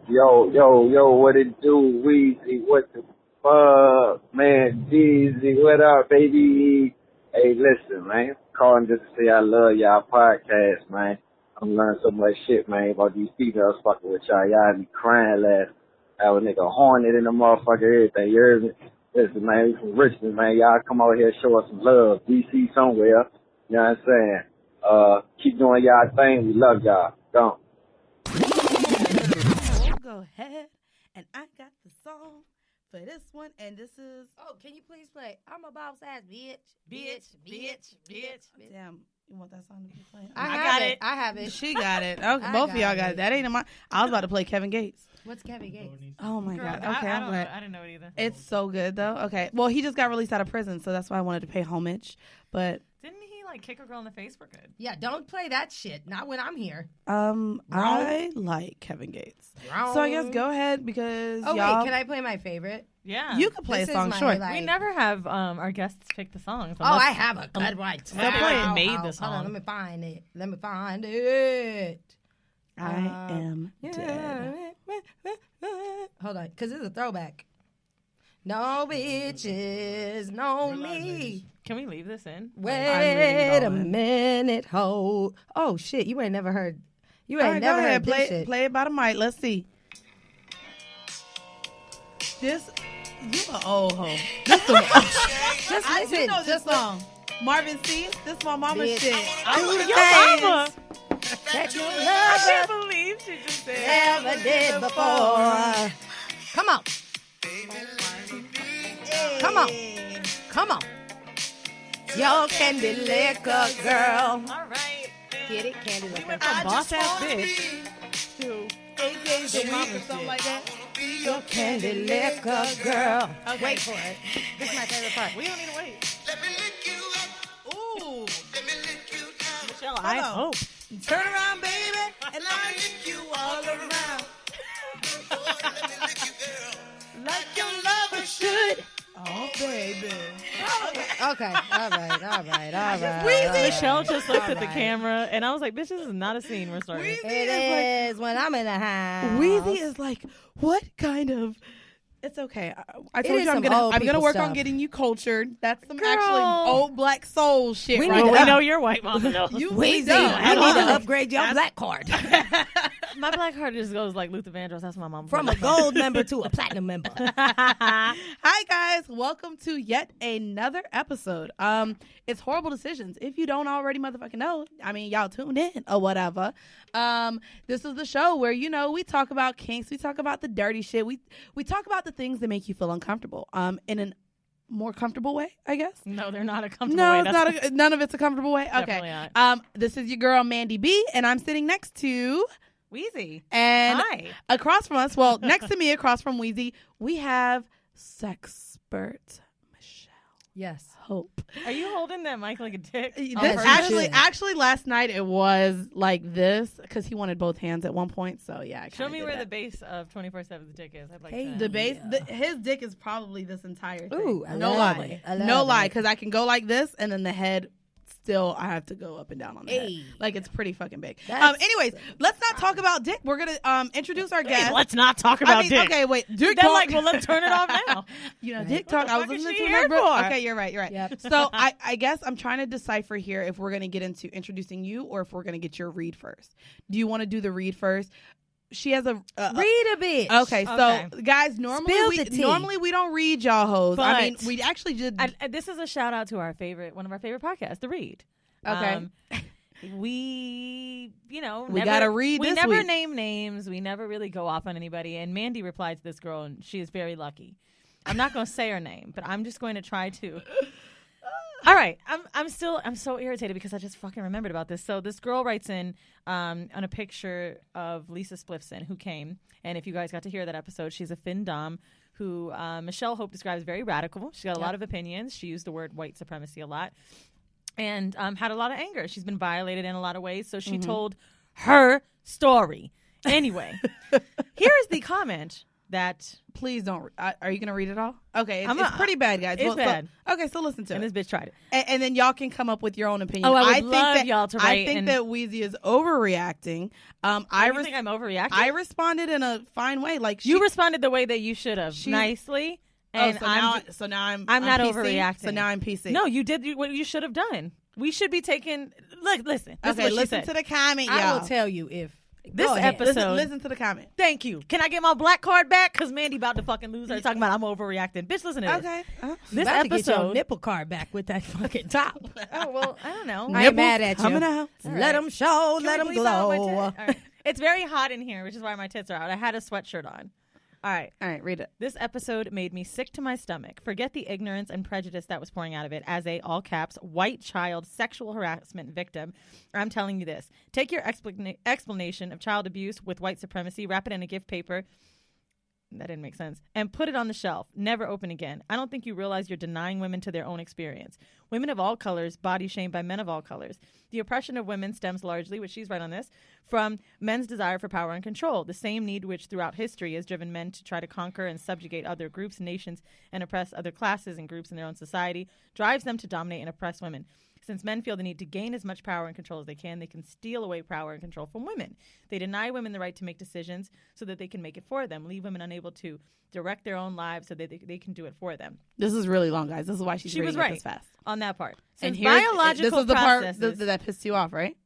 Yo, what it do, Weezy? What the fuck, man? Weezy, what up, baby? Hey, listen, man. Calling just to say I love y'all podcast, man. I'm learning so much shit, man, about these females fucking with y'all. Y'all be crying last. Have a nigga hornet in the motherfucker, everything. You heard me? Listen, man, we from Richmond, man. Y'all come over here and show us some love. DC somewhere. You know what I'm saying? Keep doing y'all thing. We love y'all. Don't. Go ahead, and I got the song for this one, and this is... Oh, can you please play I'm a boss ass bitch. Damn, you want that song to be playing? I have it. She got it. Okay, both of y'all got it. That ain't in my... I was about to play Kevin Gates. What's Kevin Gates? Oh, my God. Okay, I didn't know it either. It's so good, though. Okay, well, he just got released out of prison, so that's why I wanted to pay homage, but... Didn't he, kick a girl in the face for good? Yeah, don't play that shit. Not when I'm here. I like Kevin Gates. Wrong. So I guess go ahead, because y'all... wait, can I play my favorite? Yeah. You can play a song, sure. We never have our guests pick the songs. I have a good one. They made the song. Hold on, let me find it. I am dead. Hold on, because it's a throwback. No bitches, no me. Can we leave this in? Wait a minute, hold. Oh shit, you ain't never heard. You ain't never heard this shit. Play it by the mic. Let's see. This, you an old hoe. Just listen. You know this song. Marvin C. This my mama shit. Your mama. That your I can't lover believe she just said never did before. Come on. Come on. Yo, candy liquor girl. All right. Get it, candy liquor. A boss ass bitch. AK's a week or something like that. Yo, candy liquor girl. Okay. Wait for it. This is my favorite part. We don't need to wait. Let me lick you up. Ooh. Let me lick you down. Michelle, I hope. Turn around, baby, and I lick you all around. Oh, let me lick you, girl. Like your lover should. Oh, baby. Okay. All right. Michelle just looked at the camera, and I was like, bitch, this is not a scene we're starting. It is when I'm in the house. Weezy is like, what kind of... It's okay. I told is you I'm some gonna work stuff. on getting you cultured. That's some Girl. actually old black soul shit, We right? need We to know your white mama knows. Weezy, don't. you need to upgrade your black card My black card just goes like Luther Vandross. That's my mom. from a gold member to a platinum member. Hi guys, welcome to yet another episode. It's Horrible Decisions. If you don't already motherfucking know, I mean y'all tuned in or whatever. This is the show where we talk about kinks, we talk about the dirty shit, we talk about the things that make you feel uncomfortable. In a more comfortable way, I guess. No, they're not a comfortable No, way. it's not. None of it's a comfortable way. Definitely Okay. not. This is your girl Mandii B, and I'm sitting next to Weezy. and Hi. across from us. Well, next to me, across from Weezy, we have Sexpert Michelle. Yes. Hope. Are you holding that mic like a dick? This as you should. actually, last night it was like this because he wanted both hands at one point. So yeah, I Show me did where that. the base of 24/7's dick is. I'd like Hey. that. The base, his dick is probably this entire thing. Ooh, I no love lie, it. I love no lie, it. because I can go like this, and then the head. Still, I have to go up and down on the head. Hey. Like it's pretty fucking big. That's- Anyways, let's not talk about dick. We're gonna introduce our guest. Hey, let's not talk about dick. Okay, wait. Dick Then talk. well, let's turn it off now. Dick talk. I was fuck is listening she to here my for? Okay, you're right. Yep. So I guess I'm trying to decipher here if we're gonna get into introducing you or if we're gonna get your read first. Do you want to do the read first? She has a Read a bitch. Okay, so guys, normally we don't read y'all hoes. I mean, But- we actually did. This is a shout out to one of our favorite podcasts, The Read. Okay. We gotta read We this never week. name names. We never really go off on anybody. And Mandii replied to this girl, and she is very lucky. I'm not going to say her name, but I'm just going to try to. All right. I'm so irritated because I just fucking remembered about this. So this girl writes in on a picture of Lisa Spliffson, who came. And if you guys got to hear that episode, she's a fin dom who Michelle Hope describes very radical. She's got a lot of opinions. She used the word white supremacy a lot. And had a lot of anger. She's been violated in a lot of ways. So she told her story. Anyway, here's the comment that. Please don't. Are you going to read it all? Okay. It's, I'm it's pretty bad, guys. It's bad. Okay, so listen to And it. this bitch tried it. And then y'all can come up with your own opinion. Oh, I would think love that, y'all to write. I think that Weezy is overreacting. You think I'm overreacting? I responded in a fine way. Like you responded the way that you should have, nicely. And so now I'm not PC? overreacting. So now I'm PC. No, you did what you should have done. We should be taking. Look, listen. This is Okay, what she listen said. to the comment, y'all. I will tell you if This Go ahead. episode. Listen to the comment. Thank you. Can I get my black card back? Because Mandii about to fucking lose her talking about I'm overreacting. Bitch, listen to this. Okay. This about to get your episode. nipple card back with that fucking top. Oh, well, I don't know. I ain't mad at you. Coming out. Let them show, Can let we them bleep out my glow. tit? All right. It's very hot in here, which is why my tits are out. I had a sweatshirt on. All right. All right, read it. This episode made me sick to my stomach. Forget the ignorance and prejudice that was pouring out of it as a, all caps, white child sexual harassment victim. I'm telling you this. Take your explanation of child abuse with white supremacy, wrap it in a gift paper. That didn't make sense. And put it on the shelf. Never open again. I don't think you realize you're denying women to their own experience. Women of all colors, body shamed by men of all colors. The oppression of women stems largely, which she's right on this, from men's desire for power and control. The same need which throughout history has driven men to try to conquer and subjugate other groups, nations, and oppress other classes and groups in their own society drives them to dominate and oppress women. Since men feel the need to gain as much power and control as they can steal away power and control from women. They deny women the right to make decisions so that they can make it for them, leave women unable to direct their own lives so that they can do it for them. This is really long, guys. This is why she was reading right it this fast. on that part. And Since here, biological this is the processes, part that pissed you off, right?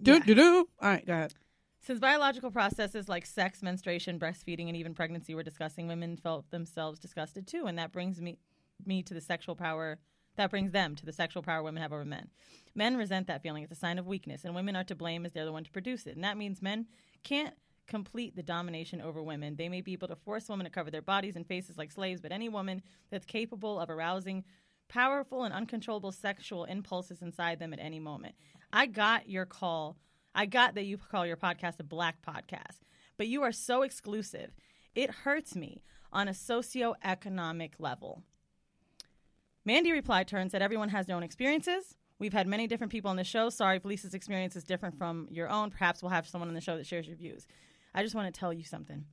Yeah. Do. All right, go ahead. Since biological processes like sex, menstruation, breastfeeding, and even pregnancy were discussing, women felt themselves disgusted too, and that brings me to the sexual power. That brings them to the sexual power women have over men. Men resent that feeling. It's a sign of weakness, and women are to blame as they're the one to produce it. And that means men can't complete the domination over women. They may be able to force women to cover their bodies and faces like slaves, but any woman that's capable of arousing powerful and uncontrollable sexual impulses inside them at any moment. I got your call. I got that you call your podcast a black podcast, but you are so exclusive. It hurts me on a socioeconomic level. Mandii replied to her and said, everyone has their own experiences. We've had many different people on the show. Sorry if Lisa's experience is different from your own. Perhaps we'll have someone on the show that shares your views. I just want to tell you something.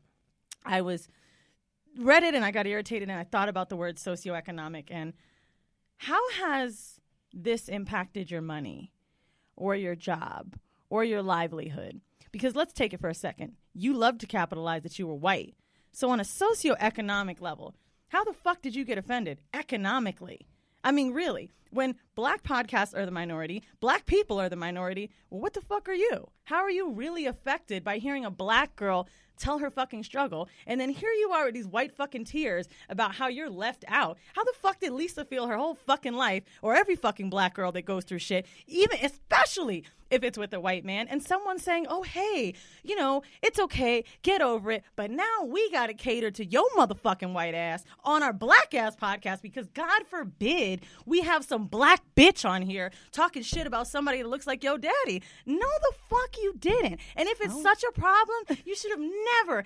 I read it and I got irritated and I thought about the word socioeconomic and how has this impacted your money or your job or your livelihood? Because let's take it for a second. You love to capitalize that you were white. So on a socioeconomic level, how the fuck did you get offended economically? I mean, really, when black podcasts are the minority, black people are the minority, well, what the fuck are you? How are you really affected by hearing a black girl tell her fucking struggle? And then here you are with these white fucking tears about how you're left out. How the fuck did Lisa feel her whole fucking life, or every fucking black girl that goes through shit, even especially if it's with a white man, and someone saying, oh, hey, you know, it's okay, get over it, but now we got to cater to your motherfucking white ass on our black ass podcast because God forbid we have some black bitch on here talking shit about somebody that looks like your daddy. No, the fuck you didn't. And if it's such a problem, you should have never,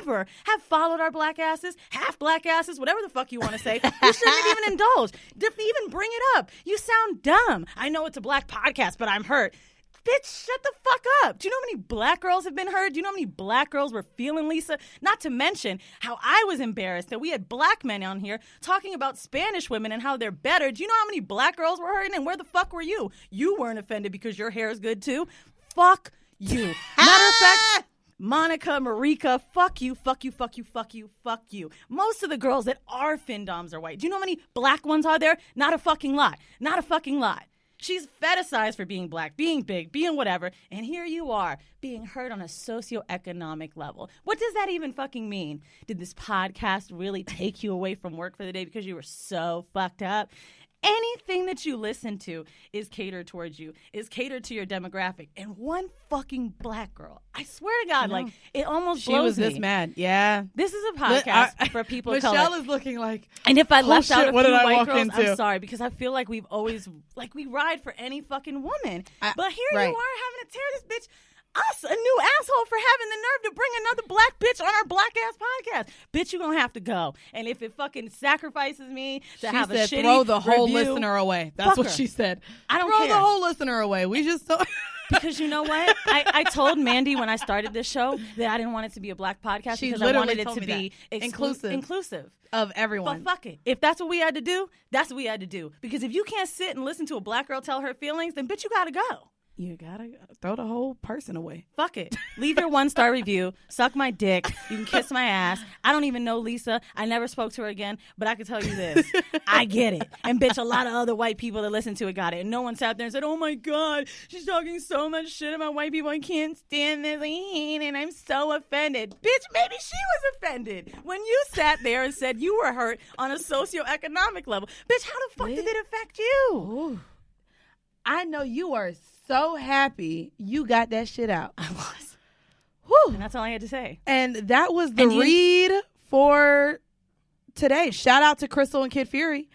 ever followed our black asses, half black asses, whatever the fuck you want to say. You shouldn't have even indulged. To even bring it up. You sound dumb. I know it's a black podcast, but I'm hurt. Bitch, shut the fuck up. Do you know how many black girls have been hurt? Do you know how many black girls were feeling Lisa? Not to mention how I was embarrassed that we had black men on here talking about Spanish women and how they're better. Do you know how many black girls were hurting? And where the fuck were you? You weren't offended because your hair is good too. Fuck you. Matter of fact, Monica, Marika, fuck you, fuck you, fuck you, fuck you, fuck you. Most of the girls that are findoms are white. Do you know how many black ones are there? Not a fucking lot. Not a fucking lot. She's fetishized for being black, being big, being whatever, and here you are being hurt on a socioeconomic level. What does that even fucking mean? Did this podcast really take you away from work for the day because you were so fucked up? Anything that you listen to is catered towards you, is catered to your demographic. And one fucking black girl, I swear to God, like, it almost blows me. She was this mad. Yeah. This is a podcast for people of color. Michelle is looking like, and if I left out a few white girls, into? I'm sorry, because I feel like we've always, like, we ride for any fucking woman. But here you are having to tear this bitch, us, a new asshole, for having the nerve to bring another black bitch on our black ass podcast. Bitch, you gonna have to go. And if it fucking sacrifices me to have a shitty throw the whole review, listener away. That's what her. she said. I don't throw care. the whole listener away. We just don't. Because you know what? I told Mandii when I started this show that I didn't want it to be a black podcast She because I literally wanted it told to me be that. Inclusive. Of everyone. But fuck it. If that's what we had to do, that's what we had to do. Because if you can't sit and listen to a black girl tell her feelings, then bitch, you gotta go. You gotta throw the whole person away. Fuck it. Leave your 1-star review. Suck my dick. You can kiss my ass. I don't even know Lisa. I never spoke to her again. But I can tell you this. I get it. And bitch, a lot of other white people that listen to it got it. And no one sat there and said, oh my God, she's talking so much shit about white people. I can't stand this. And I'm so offended. Bitch, maybe she was offended when you sat there and said you were hurt on a socioeconomic level. Bitch, how the fuck did it affect you? Ooh. I know you are so happy you got that shit out. I was. Whew. And that's all I had to say. And that was the read for today. Shout out to Crystal and Kid Fury.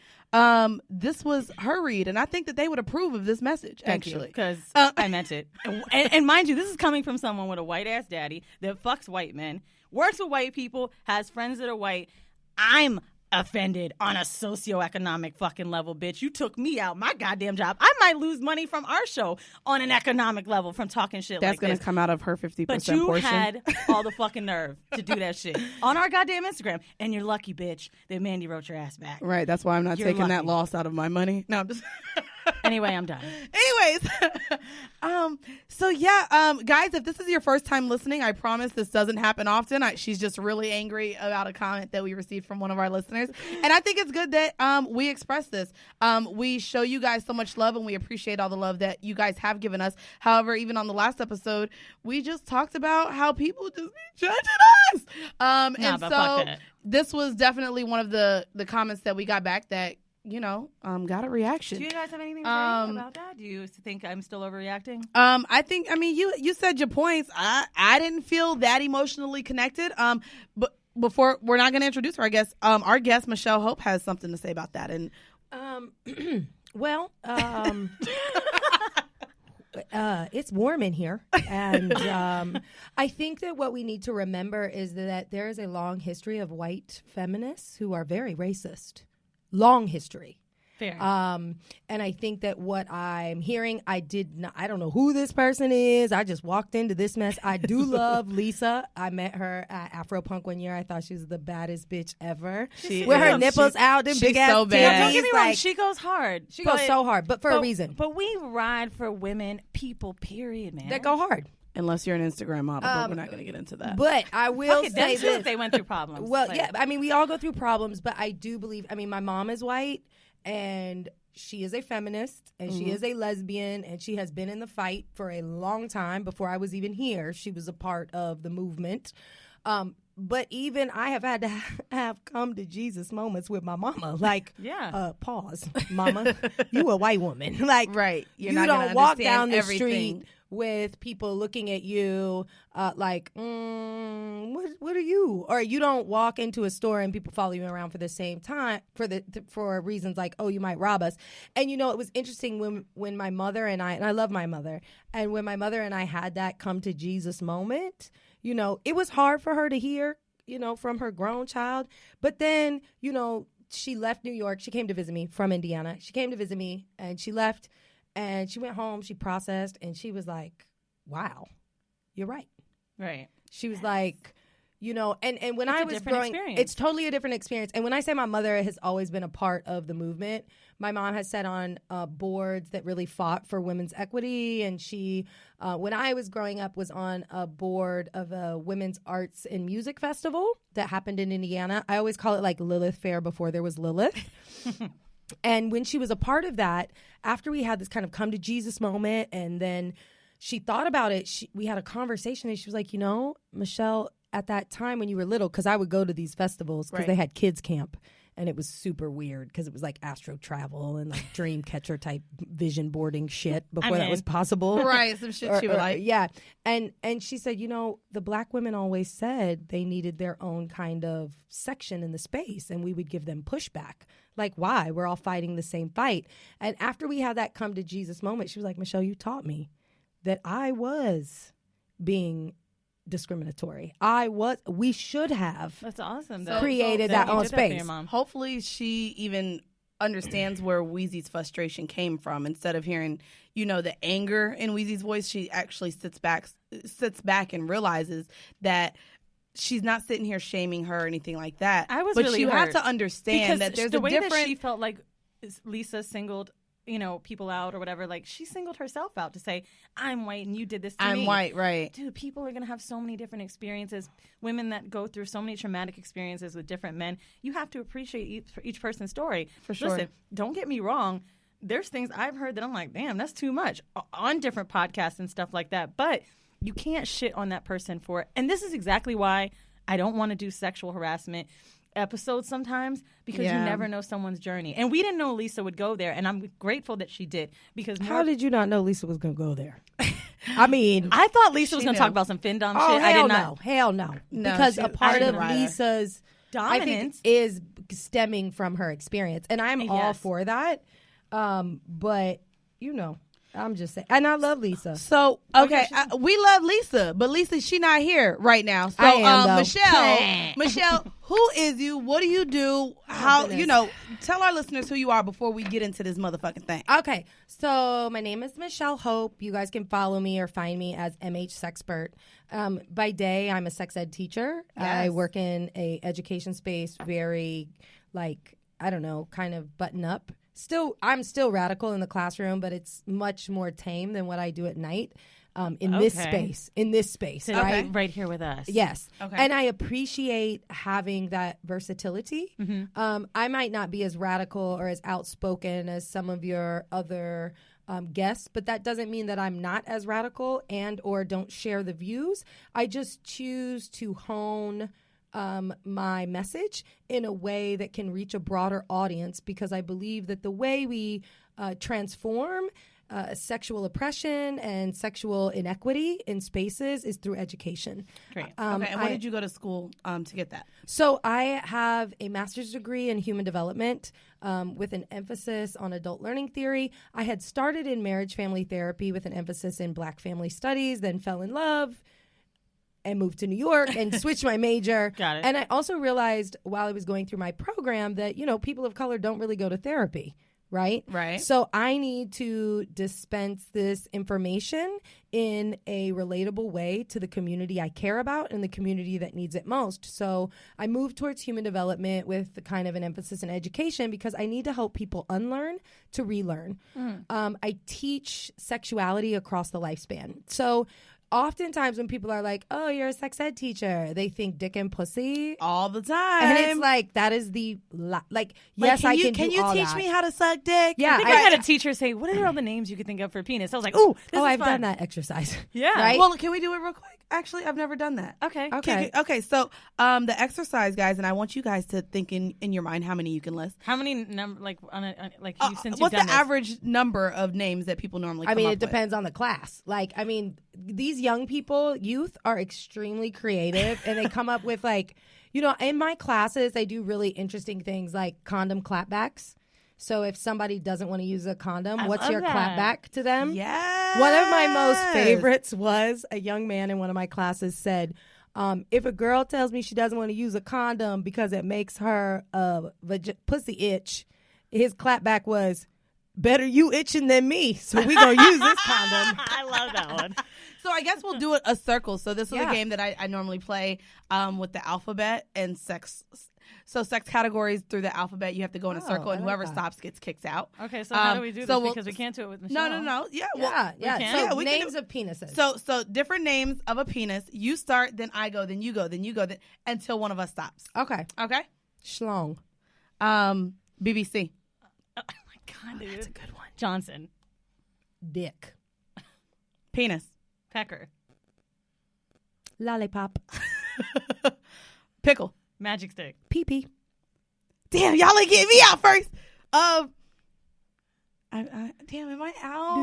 This was her read, and I think that they would approve of this message, actually. Because I meant it. And mind you, this is coming from someone with a white-ass daddy that fucks white men, works with white people, has friends that are white. I'm offended on a socioeconomic fucking level, bitch. You took me out my goddamn job. I might lose money from our show on an economic level from talking shit like this. That's going to come out of her 50% But you portion. had all the fucking nerve to do that shit on our goddamn Instagram. And you're lucky, bitch, that Mandii wrote your ass back. Right. That's why I'm not You're taking that lucky. loss out of my money. No, I'm just... Anyway, I'm done. Anyways, so yeah, guys, if this is your first time listening, I promise this doesn't happen often. She's just really angry about a comment that we received from one of our listeners, and I think it's good that we express this. We show you guys so much love, and we appreciate all the love that you guys have given us. However, even on the last episode, we just talked about how people just be judging us, and so this was definitely one of the comments that we got back that, you know, got a reaction. Do you guys have anything to say about that? Do you think I'm still overreacting? I think, I mean, you said your points. I didn't feel that emotionally connected. But before, we're not going to introduce her, I guess. Our guest, Michelle Hope, has something to say about that. And it's warm in here. And I think that what we need to remember is that there is a long history of white feminists who are very racist. Long history. Fair. And I think that what I'm hearing, I don't know who this person is. I just walked into this mess. I do love Lisa. I met her at Afropunk one year. I thought she was the baddest bitch ever. With her nipples out, them big ass so bad. Don't get me wrong, she goes hard. She goes so hard, but for a reason. But we ride for women, people, period, man. That go hard. unless you're an Instagram model, but we're not going to get into that. But I will say this. They went through problems. Well, yeah, I mean, we all go through problems, but I do believe, I mean, my mom is white, and she is a feminist, and she is a lesbian, and she has been in the fight for a long time. Before I was even here, she was a part of the movement. But even I have had to have come to Jesus moments with my mama. Like, pause, mama, you a white woman. Like, right. You don't walk down the street with people looking at you like, what are you? Or you don't walk into a store and people follow you around for the same time for reasons like, oh, you might rob us. And you know, it was interesting when my mother and I love my mother, and when my mother and I had that come to Jesus moment, you know, it was hard for her to hear, you know, from her grown child. But then, you know, she left New York. She came to visit me from Indiana. She came to visit me and she left. And she went home, she processed, and she was like, wow, you're right. Right. She was like, you know, and when I was growing, it's totally a different experience. And when I say my mother has always been a part of the movement, my mom has sat on boards that really fought for women's equity. And she, when I was growing up, was on a board of a women's arts and music festival that happened in Indiana. I always call it like Lilith Fair before there was Lilith. And when she was a part of that, after we had this kind of come to Jesus moment, and then she thought about it, we had a conversation, and she was like, you know, Michelle, at that time when you were little, because I would go to these festivals because they had kids camp, and it was super weird because it was like astro travel and like dream catcher type vision boarding shit before that was possible. Right, some shit she would like. Yeah. And she said, you know, the black women always said they needed their own kind of section in the space, and we would give them pushback. Like, why? We're all fighting the same fight. And after we had that come to Jesus moment, she was like, Michelle, you taught me that I was being discriminatory. We should have That's awesome. created that own space. Hopefully she even understands where Weezy's frustration came from. Instead of hearing, the anger in Weezy's voice, she actually sits back and realizes that she's not sitting here shaming her or anything like that. But you have to understand that there's the way different... that she felt like Lisa singled people out or whatever, like she singled herself out to say, I'm white and you did this to me. I'm white, right. Dude, people are going to have so many different experiences. Women that go through so many traumatic experiences with different men. You have to appreciate each person's story. For sure. Listen, don't get me wrong. There's things I've heard that I'm like, damn, that's too much on different podcasts and stuff like that. But you can't shit on that person for it. And this is exactly why I don't want to do sexual harassment episodes sometimes, because you never know someone's journey. And we didn't know Lisa would go there, and I'm grateful that she did. Because how did you not know Lisa was going to go there? I mean, I thought Lisa was going to talk about some findom shit. I did not. Hell no. Because a part of Lisa's dominance is stemming from her experience, and I'm all for that. But I'm just saying, and I love Lisa. So okay, we love Lisa, but Lisa, she not here right now. So I am, Michelle, who is you? What do you do? How tell our listeners who you are before we get into this motherfucking thing. Okay, so my name is Michelle Hope. You guys can follow me or find me as MH Sexpert. By day, I'm a sex ed teacher. Yes. I work in a education space, very kind of button up. I'm still radical in the classroom, but it's much more tame than what I do at night in this space, right? Right here with us. Yes. Okay. And I appreciate having that versatility. Mm-hmm. I might not be as radical or as outspoken as some of your other guests, but that doesn't mean that I'm not as radical and or don't share the views. I just choose to hone my message in a way that can reach a broader audience, because I believe that the way we transform sexual oppression and sexual inequity in spaces is through education. Great. Okay, and where did you go to school to get that? So I have a master's degree in human development with an emphasis on adult learning theory. I had started in marriage family therapy with an emphasis in Black family studies, then fell in love and moved to New York and switched my major. Got it. And I also realized while I was going through my program that, people of color don't really go to therapy, right? Right. So I need to dispense this information in a relatable way to the community I care about and the community that needs it most. So I moved towards human development with kind of an emphasis in education, because I need to help people unlearn to relearn. I teach sexuality across the lifespan. So oftentimes when people are like, oh, you're a sex ed teacher, they think dick and pussy all the time. And it's like, that is the, yes, I can do Can you all teach that. me how to suck dick? Yeah. I think I had a teacher say, what are all the names you could think of for penis? I was like, ooh, this is I've fun. done that exercise. Yeah. Right? Well, can we do it real quick? Actually, I've never done that. Okay. Okay. So, the exercise, guys, and I want you guys to think in your mind how many you can list. How many since you've what's done the average number of names that people normally come up with? It depends on the class. These young people, youth, are extremely creative, and they come up with in my classes, I do really interesting things like condom clapbacks. So if somebody doesn't want to use a condom, what's your clapback to them? Yeah. One of my most favorites was a young man in one of my classes said, if a girl tells me she doesn't want to use a condom because it makes her pussy itch, his clapback was, better you itching than me, so we gonna use this condom. I love that one. So I guess we'll do it a circle. So this is a game that I normally play with the alphabet and sex. So sex categories through the alphabet, you have to go in a circle, and whoever stops gets kicked out. Okay, so how do we do this? Because we can't do it with Michelle. No. Yeah. So names of penises. So different names of a penis. You start, then I go, then you go, then you go, until one of us stops. Okay. Schlong. BBC. Oh my God, dude. That's a good one. Johnson. Dick. Penis. Pecker. Lollipop. Pickle. Magic stick. Pee-pee. Damn, y'all ain't getting me out first. Damn, am I out?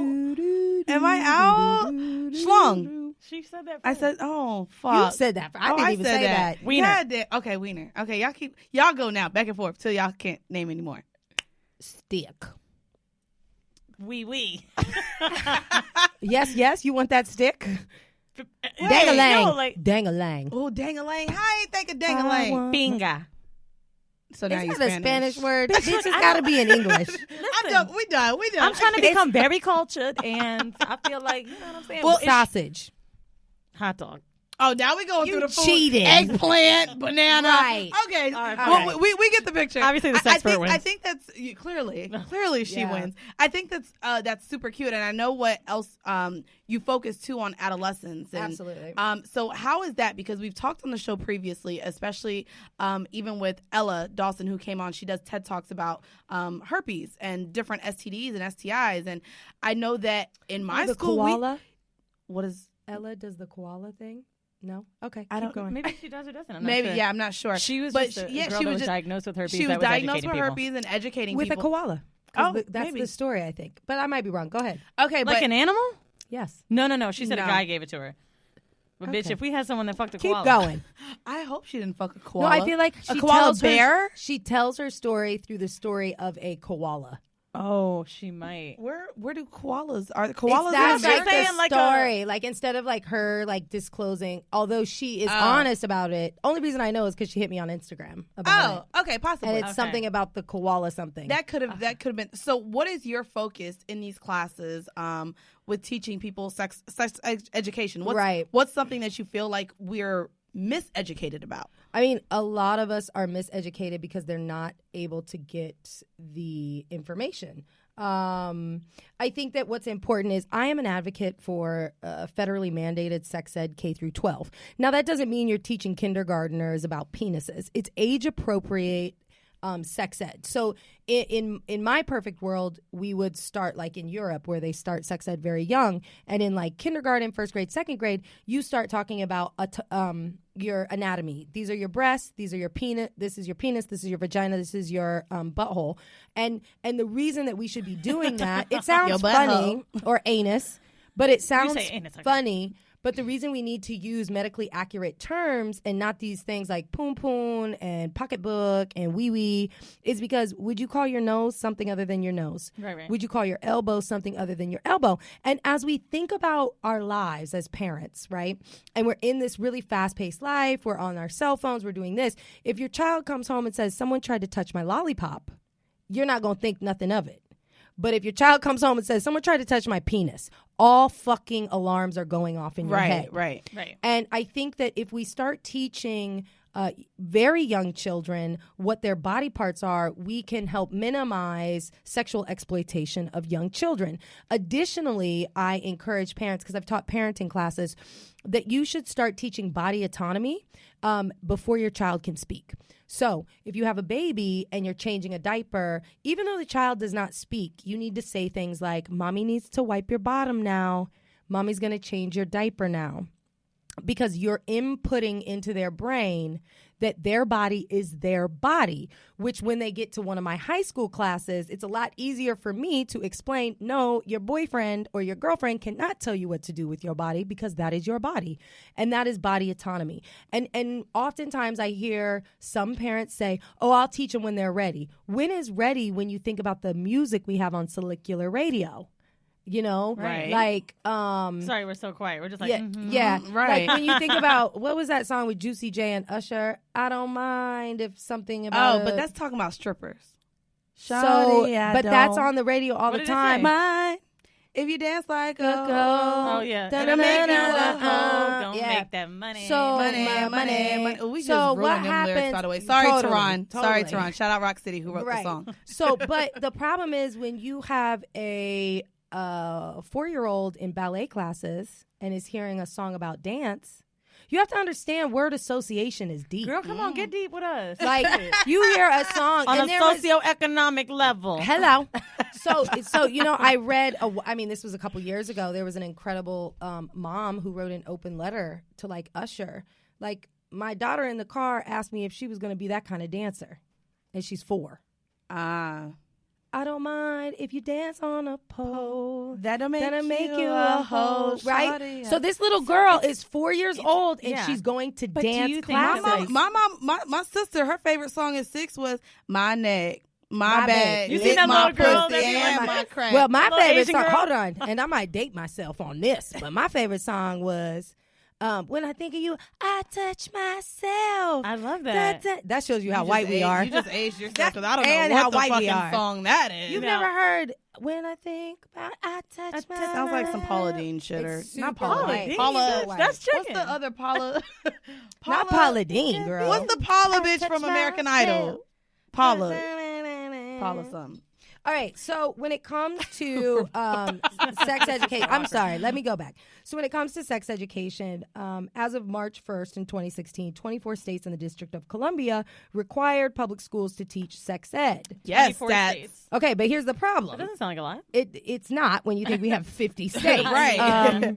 Am I out? Schlong. She said that first. I said, oh, fuck. You said that. I didn't even say that. Wiener. Okay, wiener. Okay, y'all go now, back and forth, till y'all can't name anymore. Stick. Wee. Yes, you want that stick? Dang-a-lang. Dang-a-lang. Oh, dang-a-lang. I ain't think of dang-a-lang. Binga. So now Is you're that a Spanish. Spanish word? Bitch, it's got to be in English. I'm done. We done. I'm trying to become very cultured, and I feel like, you know what I'm saying? Well, sausage. Hot dog. Oh, now we going You through the food. cheated. Eggplant, banana. Right. Okay. All right, Well, fine. we get the picture. Obviously, the Sexpert wins. I think that's clearly she Yeah. wins. I think that's super cute, and I know what else you focus too on adolescence. And, Absolutely. So how is that? Because we've talked on the show previously, especially even with Ella Dawson, who came on. She does TED Talks about herpes and different STDs and STIs, and I know that in my the school, koala? what is Ella does the koala thing? No? Okay. I keep don't- going. Maybe she does or doesn't. I'm not maybe sure. yeah, I'm not sure. She was But just a yeah, girl she that was was just- diagnosed with herpes. She was that was diagnosed educating with people. herpes and educating With a people. koala. Oh, That's maybe. the story, I think. But I might be wrong. Go ahead. Okay, Like but an animal? Yes. No. She said No. a guy gave it to her. But bitch, Okay. if we had someone that fucked a Keep koala, going. I hope she didn't fuck a No, koala. I feel like a she koala tells bear. She tells her story through the story of a koala. oh, she might. Where do koalas are? The koalas That's in like America? the like a- story. Like instead of like her like disclosing, although she is honest about it. Only reason I know is because she hit me on Instagram about it. Okay, possibly. And it's Okay. something about the koala something. That could have been. So, what is your focus in these classes with teaching people sex education? What's something that you feel like we're miseducated about? I mean, a lot of us are miseducated because they're not able to get the information. I think that what's important is I am an advocate for federally mandated sex ed K through 12. Now, that doesn't mean you're teaching kindergartners about penises. It's age appropriate sex ed. So in my perfect world, we would start like in Europe where they start sex ed very young. And in like kindergarten, first grade, second grade, you start talking about your anatomy. These are your breasts. These are your penis. This is your penis. This is your vagina. This is your butthole. And the reason that we should be doing that, it sounds funny, or anus, but it sounds anus, okay. funny. But the reason we need to use medically accurate terms and not these things like poon poon and pocketbook and wee wee is because would you call your nose something other than your nose? Right. Would you call your elbow something other than your elbow? And as we think about our lives as parents, right? And we're in this really fast-paced life, we're on our cell phones, we're doing this. If your child comes home and says, someone tried to touch my lollipop, you're not going to think nothing of it. But if your child comes home and says, someone tried to touch my penis, all fucking alarms are going off in your head. Right. And I think that if we start teaching very young children what their body parts are, we can help minimize sexual exploitation of young children. Additionally, I encourage parents, because I've taught parenting classes, that you should start teaching body autonomy before your child can speak. So if you have a baby and you're changing a diaper, even though the child does not speak, you need to say things like, mommy needs to wipe your bottom now. Mommy's going to change your diaper now. Because you're inputting into their brain that their body is their body, which when they get to one of my high school classes, it's a lot easier for me to explain, no, your boyfriend or your girlfriend cannot tell you what to do with your body because that is your body. And that is body autonomy. And oftentimes I hear some parents say, oh, I'll teach them when they're ready. When is ready when you think about the music we have on Cellular Radio? You know, Right. like, Sorry, we're so quiet. We're just like, yeah, right. Like when you think about what was that song with Juicy J and Usher? I don't mind if something about. Oh, but that's talking about strippers. so. Shawty, I But that's don't on the radio all What the did it time. say? mind if you dance like a girl. Oh, yeah. That'll make you a hoe. Don't Yeah. make that money. So Money. Oh, we So just what ruined them lyrics, happens? by the way. Sorry, Totally, Tehran. Sorry, totally. Tehran. Shout out Rock City who wrote the song. So, but the problem is when you have a 4-year-old in ballet classes and is hearing a song about dance, you have to understand word association is deep. Girl, come on, get deep with us. Like you hear a song on and a there was- socioeconomic level. Hello. So you know, I read. I mean, this was a couple years ago. There was an incredible mom who wrote an open letter to like Usher. Like my daughter in the car asked me if she was going to be that kind of dancer, and she's 4. I don't mind if you dance on a pole. That'll make you a hoe, right? Shawty. So this little girl is 4 years old and yeah. she's going to But do dance you think that, classes. like- my sister, her favorite song at 6 was My Neck, My My Back. Back. You Lick seen that my little girl pussy that be and like my this? crack. Well, my Little favorite Asian song, girl. hold on, and I might date myself on this, but my favorite song was When I think of you, I touch myself. I love that. That shows you how white we are. You just aged yourself because I don't and know how what the white we fucking are. song that is. You've never heard When I Think About I Touch Myself. Sounds like some Paula Dean shit or It's not super Paula. white. Dean. Paula. White. That's chicken. What's the other Paula? Not Paula Dean, girl. What's the Paula bitch from American Idol? Paula. Paula something. All right, so when it comes to sex education, I'm sorry, let me go back. So when it comes to sex education, as of March 1st in 2016, 24 states and the District of Columbia required public schools to teach sex ed. Yes, 24 that's states. Okay, but here's the problem. That doesn't sound like a lot. It's not when you think we have 50 states. Right.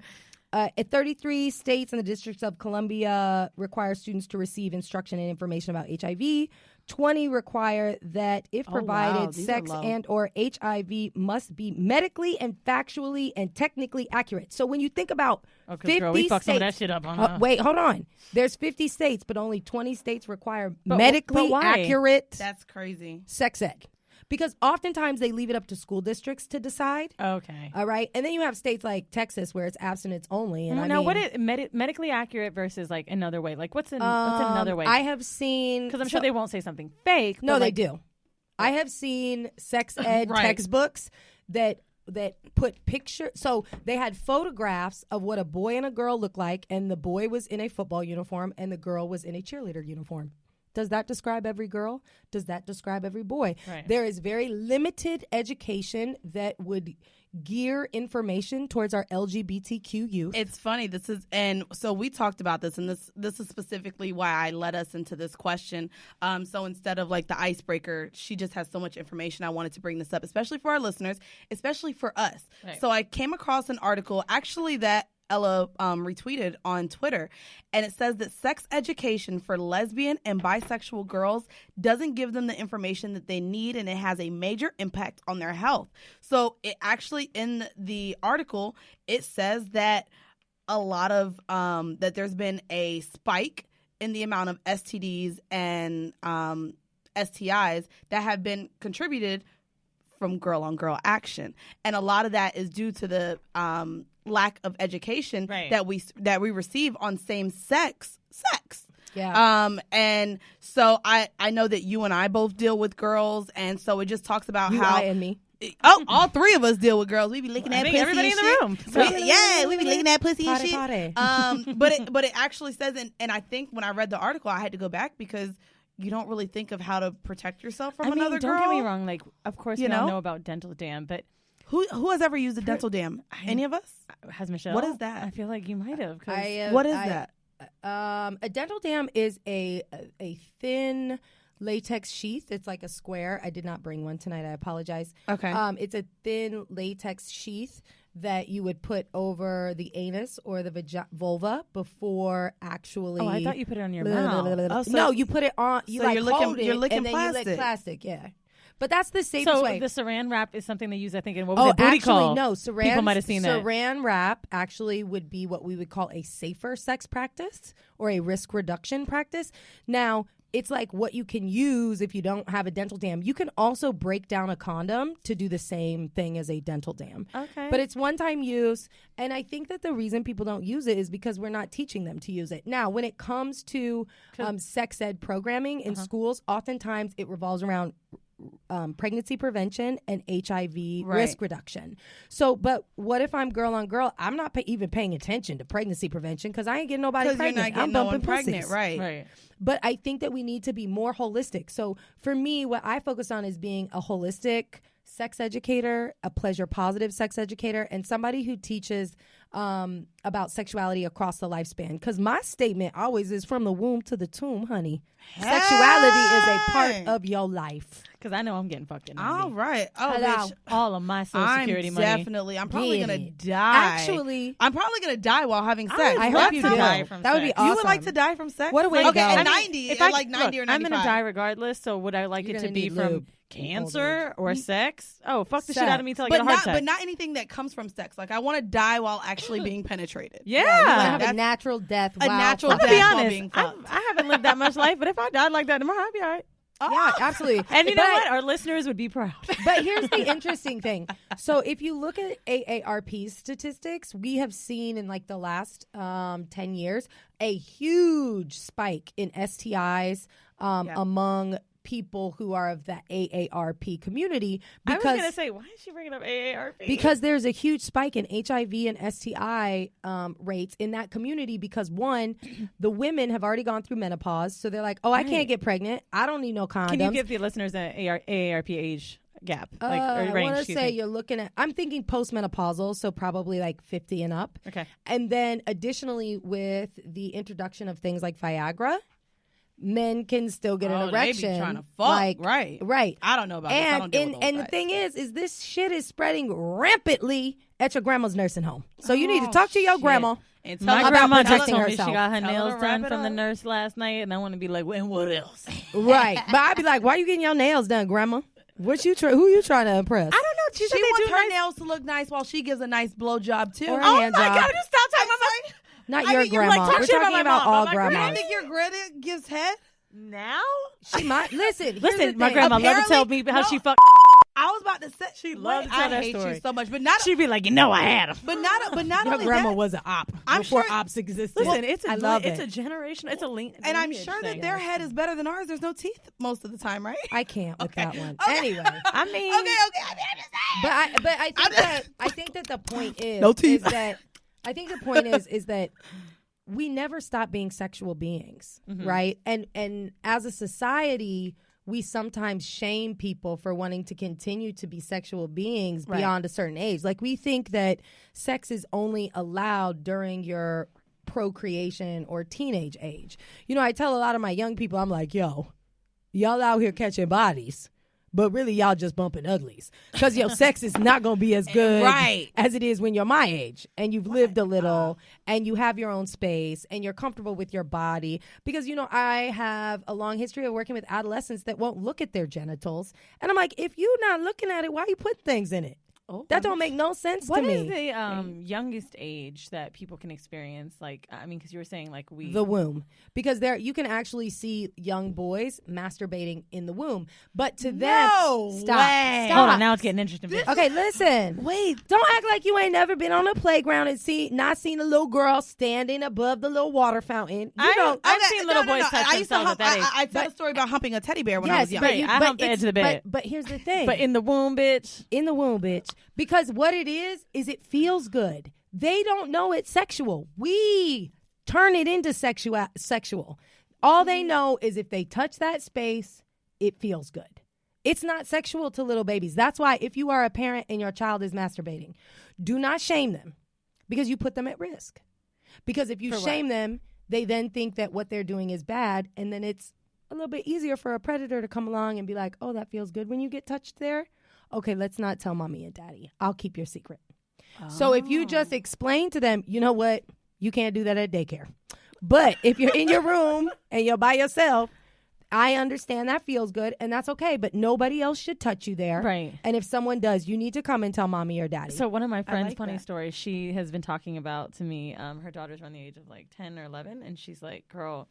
33 states and the District of Columbia require students to receive instruction and information about HIV. 20 require that if provided, sex and or HIV must be medically and factually and technically accurate. So when you think about 50 girl, we fucked states, some of that shit up. wait, hold on. There's 50 states, but only 20 states require medically accurate That's crazy. sex ed. Because oftentimes they leave it up to school districts to decide. Okay. All right. And then you have states like Texas where it's abstinence only. And now, what is medically accurate versus like another way? Like what's another way? I have seen. Because I'm sure they won't say something fake. No, they like, do. I have seen sex ed Right. textbooks that put pictures. So they had photographs of what a boy and a girl look like. And the boy was in a football uniform and the girl was in a cheerleader uniform. Does that describe every girl? Does that describe every boy? Right. There is very limited education that would gear information towards our LGBTQ youth. It's funny. And so we talked about this, and this is specifically why I led us into this question. So instead of like the icebreaker, she just has so much information. I wanted to bring this up, especially for our listeners, especially for us. Right. So I came across an article actually that Ella retweeted on Twitter, and it says that sex education for lesbian and bisexual girls doesn't give them the information that they need, and it has a major impact on their health. So it actually, in the article, it says that a lot of that there's been a spike in the amount of STDs and STIs that have been contributed from girl-on-girl action, and a lot of that is due to the lack of education that we receive on same-sex sex. Yeah. And so I know that you and I both deal with girls, and so it just talks about how I and me. All three of us deal with girls. We be licking that pussy. Everybody and in shit. the room. We be licking that pussy and Potty. shit. But it actually says, and I think when I read the article, I had to go back because you don't really think of how to protect yourself from another girl. Don't get me wrong. Like, of course, we all know about dental dam, but who has ever used a dental dam? Any of us? Has Michelle? What is that? I feel like you might have. What is that? A dental dam is a thin latex sheath. It's like a square. I did not bring one tonight. I apologize. Okay. It's a thin latex sheath that you would put over the anus or the vulva before actually. Oh, I thought you put it on your mouth. No, you put it on. You so like hold you're licking and then plastic. you lick plastic. Yeah. But that's the safest way. So the saran wrap is something they use, I think, in what was it, booty call? No, saran, people might have seen that. Saran wrap actually would be what we would call a safer sex practice or a risk reduction practice. Now, it's like what you can use if you don't have a dental dam. You can also break down a condom to do the same thing as a dental dam. Okay. But it's one-time use, and I think that the reason people don't use it is because we're not teaching them to use it. Now, when it comes to sex ed programming in schools, oftentimes it revolves around pregnancy prevention and HIV risk reduction. So, but what if I'm girl on girl? I'm not even paying attention to pregnancy prevention because I ain't getting nobody pregnant. I'm bumping pregnant, right? But I think that we need to be more holistic. So for me, what I focus on is being a holistic sex educator, a pleasure positive sex educator, and somebody who teaches about sexuality across the lifespan. Because my statement always is from the womb to the tomb, honey. Hey. Sexuality is a part of your life. Because I know I'm getting fucked in. All right. Oh, bitch. All of my Social Security money. I'm probably going to die. Actually. I'm probably going to die while having sex. I hope you do. Die from that would be sex. awesome. You would like to die from sex? What a way to go. At 90, if at like 90 or 95. I'm going to die regardless, so would I like You're it to be need from lube. cancer or sex? Oh, fuck the shit out of me until I get a heart attack. But not anything that comes from sex. Like, I want to die while actually being penetrated. Yeah. You want to have a natural death. A natural I'm death gonna be while honest. being fucked. I haven't lived that much life, but if I died like that tomorrow, I'd be all right. Yeah, absolutely. And you know what? Our listeners would be proud. But here's the interesting thing. So if you look at AARP statistics, we have seen in like the last 10 years a huge spike in STIs among people who are of the AARP community. Because, I was going to say, why is she bringing up AARP? Because there's a huge spike in HIV and STI rates in that community because, one, the women have already gone through menopause. So they're like, I can't get pregnant. I don't need no condoms. Can you give the listeners an AARP age gap? Or range, I want to say you're looking at, I'm thinking postmenopausal, so probably like 50 and up. Okay. And then additionally with the introduction of things like Viagra, men can still get an erection. They be trying to fuck. Like, right. I don't know about this. I don't deal with and the thing is this shit is spreading rampantly at your grandma's nursing home. So you need to talk to your grandma. And my grandma just told me she got her nails done from the nurse last night, and I want to be like, and what else? Right. But I'd be like, why are you getting your nails done, grandma? Who you trying to impress? I don't know. She wants her nails to look nice while she gives a nice blowjob too. Or oh my God! Just stop talking about my. Not your grandma. We're talking about all grandmas. You think your grandma gives head? Now? She might. Listen, my grandma loved to tell me how she fucked. I was about to say she loved to tell that story. I hate you so much, but not. She'd be like, I had him. But not your only grandma that, was an op I'm before sure, ops existed. Listen, it's a generation. It's a lean. And I'm sure that their head is better than ours. There's no teeth most of the time, right? I can't with that one. Okay. Anyway, I mean, okay. I mean, but I think that the point is no teeth. Is that I think the point is that we never stop being sexual beings, right? And as a society, we sometimes shame people for wanting to continue to be sexual beings beyond a certain age. Like we think that sex is only allowed during your procreation or teenage age. You know, I tell a lot of my young people, I'm like, yo, y'all out here catching bodies. But really, y'all just bumping uglies. Because your sex is not going to be as good as it is when you're my age. And you've lived a little. And you have your own space. And you're comfortable with your body. Because, you know, I have a long history of working with adolescents that won't look at their genitals. And I'm like, if you're not looking at it, why you put things in it? That don't make no sense to me. What is the youngest age that people can experience? Like, I mean, because you were saying like the womb, because there you can actually see young boys masturbating in the womb, but to them, stop. Hold on, now it's getting interesting. Okay, listen. Wait, don't act like you ain't never been on a playground and not seen a little girl standing above the little water fountain. I've seen little boys touch themselves at that age. I tell a story about humping a teddy bear when I was young. I humped the edge of the bed. But here's the thing. But in the womb, bitch. In the womb, bitch. Because what it is it feels good. They don't know it's sexual. We turn it into sexual. All they know is if they touch that space, it feels good. It's not sexual to little babies. That's why if you are a parent and your child is masturbating, do not shame them because you put them at risk. Because if you shame them, they then think that what they're doing is bad, and then it's a little bit easier for a predator to come along and be like, oh, that feels good when you get touched there. Okay, let's not tell mommy and daddy. I'll keep your secret. So if you just explain to them, you know what? You can't do that at daycare. But if you're in your room and you're by yourself, I understand that feels good, and that's okay. But nobody else should touch you there. Right. And if someone does, you need to come and tell mommy or daddy. So one of my friends' funny stories, she has been talking about to me, her daughter's around the age of like 10 or 11, and she's like, girl,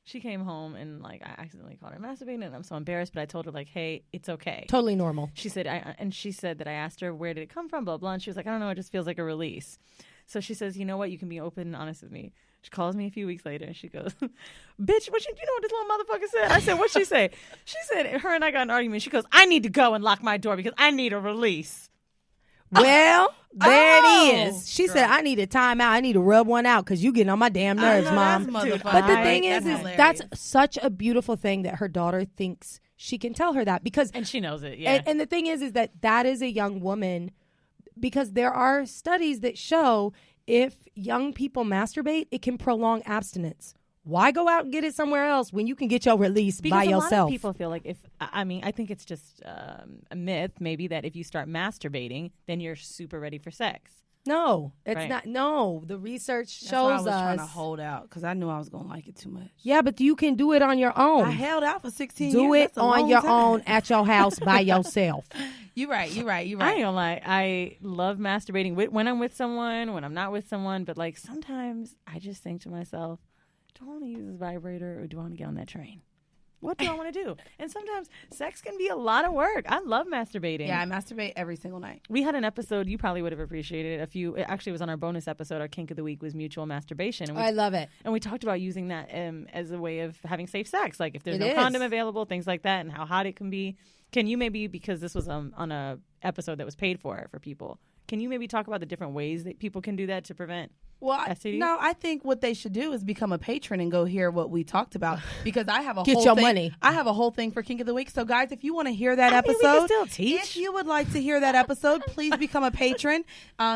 she came home and like I accidentally caught her masturbating, and I'm so embarrassed. But I told her like, hey, it's okay, totally normal. She said, she said that I asked her where did it come from, blah blah, and she was like, I don't know, it just feels like a release. So she says, you know what, you can be open and honest with me. She calls me a few weeks later and she goes, bitch, you know what this little motherfucker said? I said, what'd she say? She said, her and I got an argument. She goes, I need to go and lock my door because I need a release. Well, there it is. She said, I need a timeout. I need to rub one out because you getting on my damn nerves, Mom. But the thing is that's such a beautiful thing that her daughter thinks she can tell her that because. And she knows it, yeah. And the thing is that is a young woman, because there are studies that show if young people masturbate, it can prolong abstinence. Why go out and get it somewhere else when you can get your release by yourself? Because a lot of people feel like I think it's just a myth maybe that if you start masturbating, then you're super ready for sex. No, it's not. No, the research shows I was us. trying to hold out because I knew I was going to like it too much. Yeah, but you can do it on your own. I held out for 16 years. Do it on your own at your house by yourself. You're right. I ain't gonna lie. I love masturbating when I'm with someone, when I'm not with someone. But like sometimes I just think to myself, do I want to use this vibrator or do I want to get on that train? What do I want to do? And sometimes sex can be a lot of work. I love masturbating. Yeah, I masturbate every single night. We had an episode, you probably would have appreciated it. It actually was on our bonus episode. Our kink of the week was mutual masturbation. And I love it. And we talked about using that as a way of having safe sex. Like if there's no condom available, things like that, and how hot it can be. Can you maybe, because this was on a episode that was paid for people, can you maybe talk about the different ways that people can do that to prevent STDs? No, I think what they should do is become a patron and go hear what we talked about, because I have a Get your money. I have a whole thing for Kink of the Week. So guys, if you want to hear that episode, we can still teach. If you would like to hear that episode, please become a patron.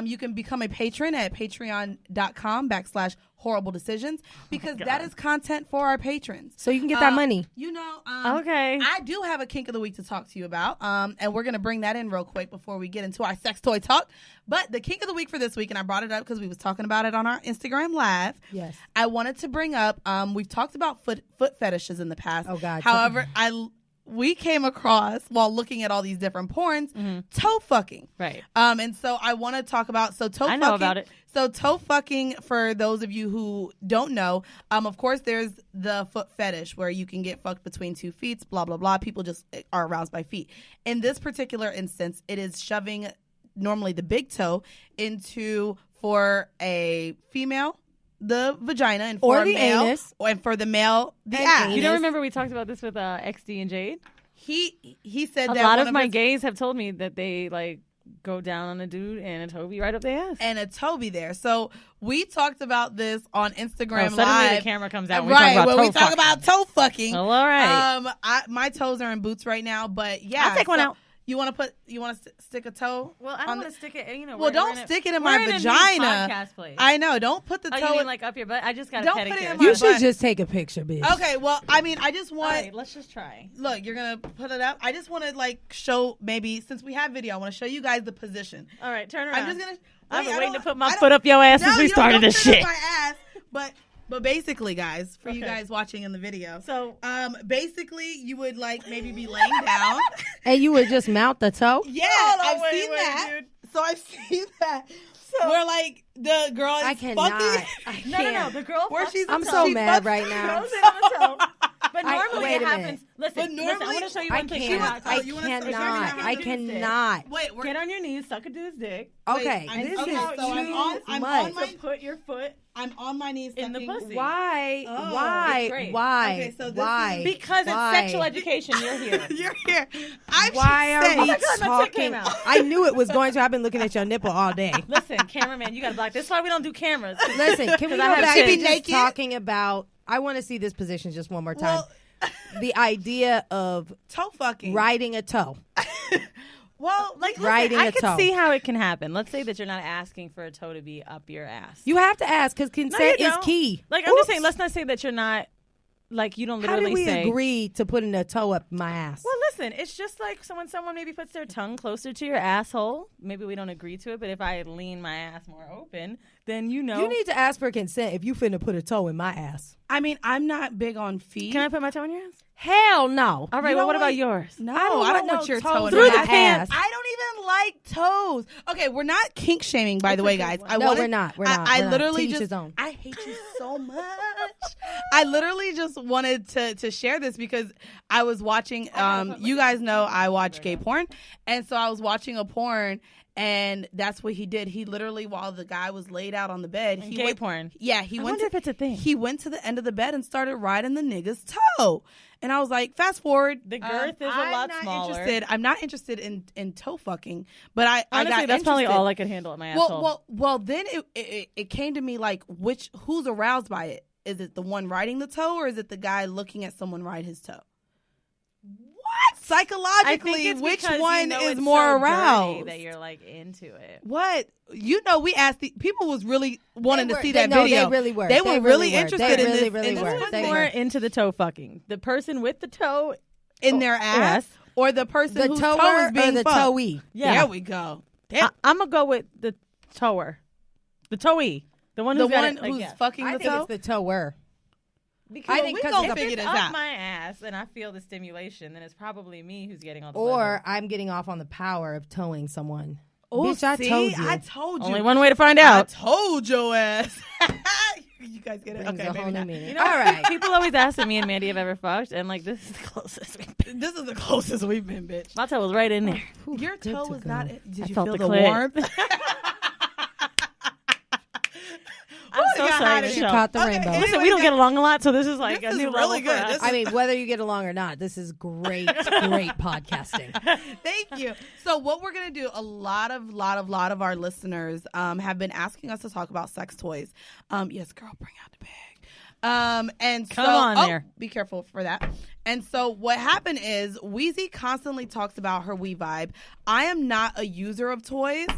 You can become a patron at patreon.com/horrible decisions, because that is content for our patrons. So you can get that money. Okay. I do have a Kink of the Week to talk to you about, and we're going to bring that in real quick before we get into our sex toy talk. But the Kink of the Week for this week, and I brought it up because we was talking about it on our Instagram Live. Yes. I wanted to bring up, we've talked about foot fetishes in the past. Oh, God. However, we came across, while looking at all these different porns, toe fucking. Right. And so I want to talk about, toe fucking. I know about it. So toe fucking, for those of you who don't know, of course there's the foot fetish where you can get fucked between 2 feet, blah, blah, blah. People just are aroused by feet. In this particular instance, it is shoving normally the big toe into, for a female, the vagina, and for or the a male, anus, and for the male, the and ass. You don't remember we talked about this with XD and Jade? He said a that lot of my gays have told me that they go down on a dude and a Toby right up their ass. And a Toby there. So we talked about this on Instagram suddenly Live. The camera comes out. Right, when we talk about toe fucking. Oh, all right. My toes are in boots right now, but yeah. I'll take one out. You want to stick a toe? Well, I don't want to stick it. Well, don't stick it in my vagina. Podcast place. I know. Don't put the toe. You mean up your butt? I just got a pedicure. Put it in you should just take a picture, bitch. Okay. Well, I mean, I just want. All right, let's just try. Look, you're gonna put it up. I just want to show, maybe since we have video, I want to show you guys the position. All right, turn around. I'm just gonna. I've been waiting to put my foot up your ass since we started this shit. My ass, But basically, guys, for you guys watching in the video, so basically, you would maybe be laying down, and you would just mount the toe. Yeah, I've seen that. Dude. So I've seen that. So where the girl is fucking. No. The girl. Where I'm so mad right now. But normally it happens. Listen, I want to show you one thing. I cannot. Wait, get on your knees, suck a dude's dick. Okay, this is too much. So put your foot. I'm on my knees in the pussy. Why? Oh, why? Okay, so why? Because it's sexual education. You're here. You're here. Why are we talking? I knew it was going to. I've been looking at your nipple all day. Listen, cameraman, you got to block. That's why we don't do cameras. Listen, can we go back to just talking about? I want to see this position just one more time. Well, the idea of toe fucking, riding a toe. Well, riding a toe. I can see how it can happen. Let's say that you're not asking for a toe to be up your ass. You have to ask because consent is key. I'm just saying, let's not say that you're not, you don't literally say. How did we agree to putting a toe up my ass? Well, listen, it's just so when someone maybe puts their tongue closer to your asshole, maybe we don't agree to it, but if I lean my ass more open, then you need to ask for consent if you finna put a toe in my ass. I mean, I'm not big on feet. Can I put my toe in your ass? Hell no. All right, well, what about yours? No, I don't want your toe in my ass. I don't even like toes. Okay, we're not kink shaming, by the way, guys. We're not. I literally just. I hate you so much. I literally just wanted to share this because I was watching. You guys know I watch gay porn, and so I was watching a porn. And that's what he did. He literally, while the guy was laid out on the bed, gay porn. Yeah, I wonder if it's a thing. He went to the end of the bed and started riding the nigga's toe. And I was like, fast forward. The girth is a lot smaller. I'm not interested in toe fucking, but honestly, that's probably all I could handle at my asshole. Well, then it came to me who's aroused by it? Is it the one riding the toe, or is it the guy looking at someone ride his toe? Psychologically, which one is more aroused? That you're into it. What? We asked people was really wanting to see that video. They really were. They were really interested in this. Really were. They were into the toe fucking. The person with the toe in their ass, or the person whose toe is being the fucked. Toey. Yeah. There we go. I'm gonna go with the tower, the toey, the one who's fucking the toe. I think it's the tower. Because I think if it's up my ass and I feel the stimulation, then it's probably me who's getting all the Or pleasure. I'm getting off on the power of towing someone. Oh, bitch, I told you. I told you. Only one way to find out. I told your ass. You guys get it? Brings Okay, a whole maybe new not. meaning. You know, All right. People always ask if me and Mandii have ever fucked, and like, this is the closest we've been. This is the closest we've been, bitch. My toe was right in there. Your toe was not. Did you felt feel the the clit. warmth? I'm so sorry, She Michelle. caught the Okay, rainbow. anyway, Listen, we don't get along a lot, so this is like This a is new really level for good. us. I mean, whether you get along or not, this is great podcasting. Thank you. So what we're gonna do, a lot of our listeners have been asking us to talk about sex toys. Yes, girl, bring out the bag. And Come so, on there. Be careful for that. And so what happened is Weezy constantly talks about her Wee Vibe. I am not a user of toys.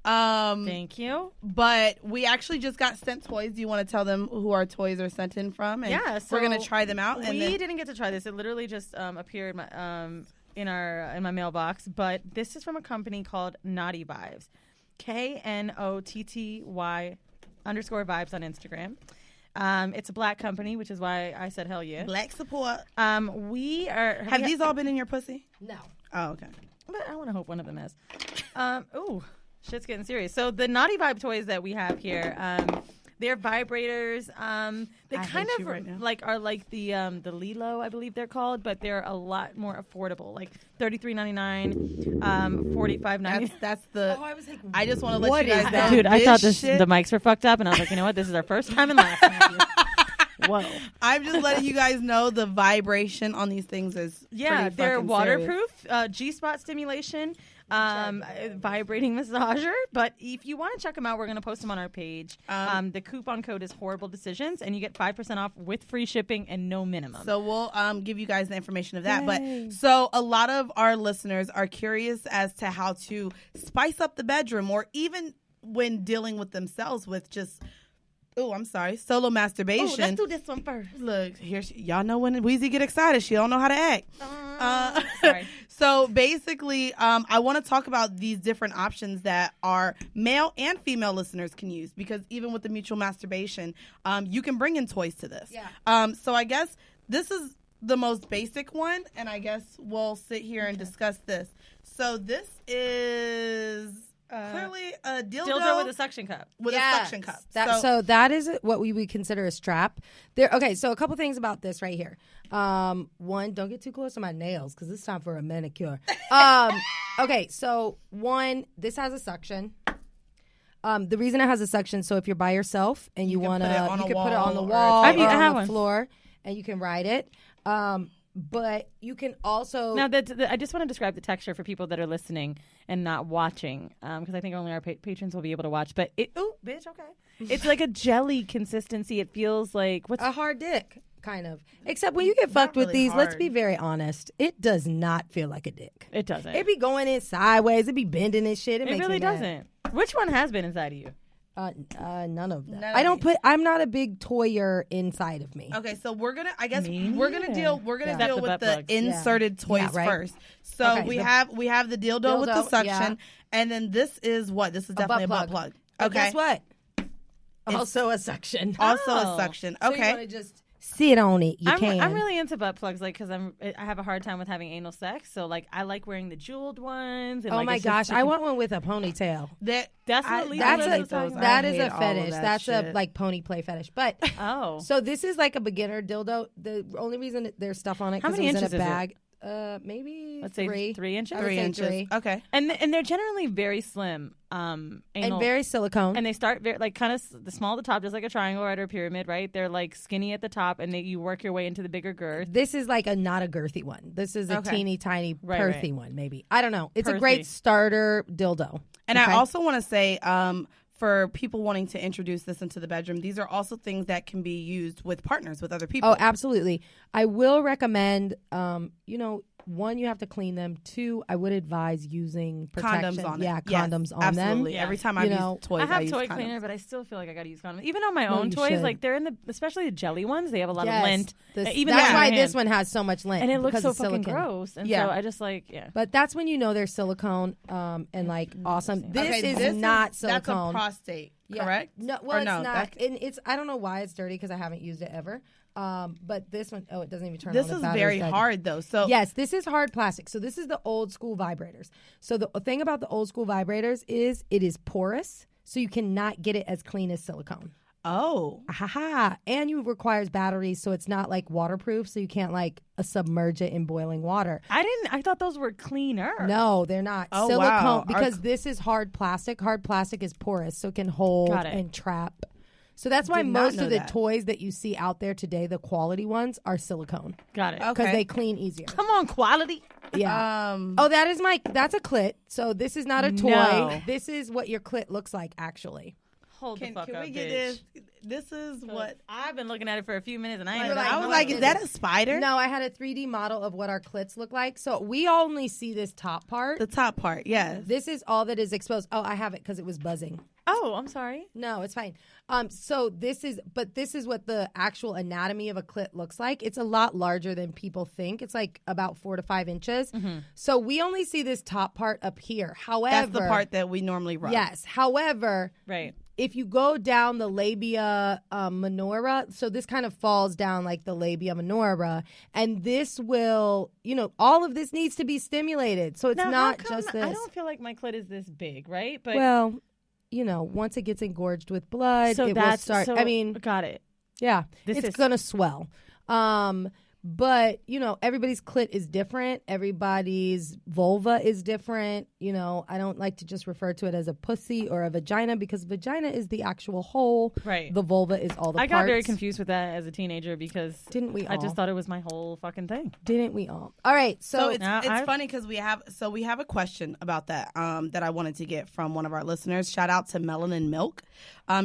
Thank you. But we actually just got sent toys. Do you want to tell them who our toys are sent in from? And Yeah, so we're gonna try them out. And we then, didn't get to try this. It literally just appeared in my mailbox. But this is from a company called Naughty Vibes, KNOTTY _vibes on Instagram. It's a black company, which is why I said hell yeah. black support. We are. Have these all been in your pussy? No. Oh, okay. But I want to hope one of them has. Ooh, shit's getting serious. So the Naughty Vibe toys that we have here, they're vibrators. They I kind hate of you right now. are like the Lilo, I believe they're called, but they're a lot more affordable, like $33.99, $45.99. That's the. Oh, I was like, I just want to let what you guys is know. that? Dude, I this thought shit, the mics were fucked up, and I was like, you know what? This is our first time in life. Whoa. I'm just letting you guys know the vibration on these things is Yeah, pretty they're fucking waterproof, G-spot stimulation, vibrating massager. But if you want to check them out, we're going to post them on our page. The coupon code is Horrible Decisions, and you get 5% off with free shipping and no minimum. So we'll give you guys the information of that. But so a lot of our listeners are curious as to how to spice up the bedroom, or even when dealing with themselves with just. Oh, I'm sorry. Solo masturbation. Ooh, let's do this one first. Look, here, y'all know when Weezy get excited, she don't know how to act. Sorry. So basically, I want to talk about these different options that our male and female listeners can use, because even with the mutual masturbation, you can bring in toys to this. Yeah. So I guess this is the most basic one, and I guess we'll sit here and discuss this. So this is clearly a dildo with a suction cup. With a suction cup. So that is what we would consider a strap. Okay, so a couple things about this right here. One, don't get too close to my nails because it's time for a manicure. Okay, so one, this has a suction. The reason it has a suction, so if you're by yourself and you want to, you can put it on the wall or on the floor, and you can ride it. But you can also now. I just want to describe the texture for people that are listening and not watching, because I think only our patrons will be able to watch. But it's like a jelly consistency. It feels like a hard dick, kind of. Except when you get fucked with these, let's be very honest, it does not feel like a dick. It doesn't. It be going in sideways. It be bending and shit. It makes really me mad. doesn't. Which one has been inside of you? None of that. I'm not a big toyer inside of me. Okay, so we're gonna deal with the plugs. inserted toys first. So we have the dildo with the suction, and then this is what? This is definitely a butt plug. Okay, guess what? Also a suction. Also a suction. Okay. So you want to just sit on it. I'm really into butt plugs, like, because I have a hard time with having anal sex. So like I like wearing the jeweled ones. And, oh my gosh, I want one with a ponytail. That's a fetish. That's a like pony play fetish. But so this is like a beginner dildo. The only reason there's stuff on it because it was in a bag. Maybe let's say 3 inches. 3 inches. Okay, and they're generally very slim, anal, and very silicone. And they start very like kind of the small at the top, just like a triangle, right, or a pyramid, right? They're like skinny at the top, and you work your way into the bigger girth. This is like not a girthy one. This is a teeny tiny girthy one, maybe. I don't know. It's a great starter dildo. And I also want to say, for people wanting to introduce this into the bedroom, these are also things that can be used with partners, with other people. Oh, absolutely. I will recommend, one, you have to clean them. 2, I would advise using protection. Condoms on it. Yeah, condoms on absolutely. them. Every time I use toys, I have use toy condoms. cleaner, but I still feel like I got to use condoms. Even on my own toys, like they're especially the jelly ones, they have a lot of lint. That's why this one has so much lint. And it looks so fucking silicone. gross. And so I just But that's when you know they're silicone and like awesome. This is not silicone. That's a prostate, correct? No, well, it's not. And it's I don't know why it's dirty because I haven't used it ever. But this one, it doesn't even turn on. This is very hard though. So yes, this is hard plastic. So this is the old school vibrators. So the thing about the old school vibrators is it is porous, so you cannot get it as clean as silicone. Oh. And it requires batteries, so it's not like waterproof, so you can't like submerge it in boiling water. I thought those were cleaner. No, they're not. Oh, Silicone, wow. because this is hard plastic. Hard plastic is porous, so it can hold and trap. So that's why most of the toys that you see out there today, the quality ones, are silicone. Got it. Because they clean easier. Come on, quality. Yeah. That's a clit. So this is not a toy. No. This is what your clit looks like, actually. Hold the fuck can up, we get bitch. This is what I've been looking at it for a few minutes, and I was like, is that a spider? No, I had a 3D model of what our clits look like. So we only see this top part. The top part, yes. This is all that is exposed. Oh, I have it because it was buzzing. Oh, I'm sorry. No, it's fine. So this is what the actual anatomy of a clit looks like. It's a lot larger than people think. It's like about 4 to 5 inches. Mm-hmm. So we only see this top part up here. However, that's the part that we normally rub. Yes. However, right. If you go down the labia minora, so this kind of falls down like the labia minora, and this will, all of this needs to be stimulated. So it's not just this. I don't feel like my clit is this big, right? But well, once it gets engorged with blood, it will start. Got it. Yeah, it's going to swell. But, everybody's clit is different. Everybody's vulva is different. I don't like to just refer to it as a pussy or a vagina, because vagina is the actual hole. Right. The vulva is all the parts. I got very confused with that as a teenager because didn't we all? I just thought it was my whole fucking thing. Didn't we all? All right. So it's funny because we have a question about that that I wanted to get from one of our listeners. Shout out to Melanin Milk.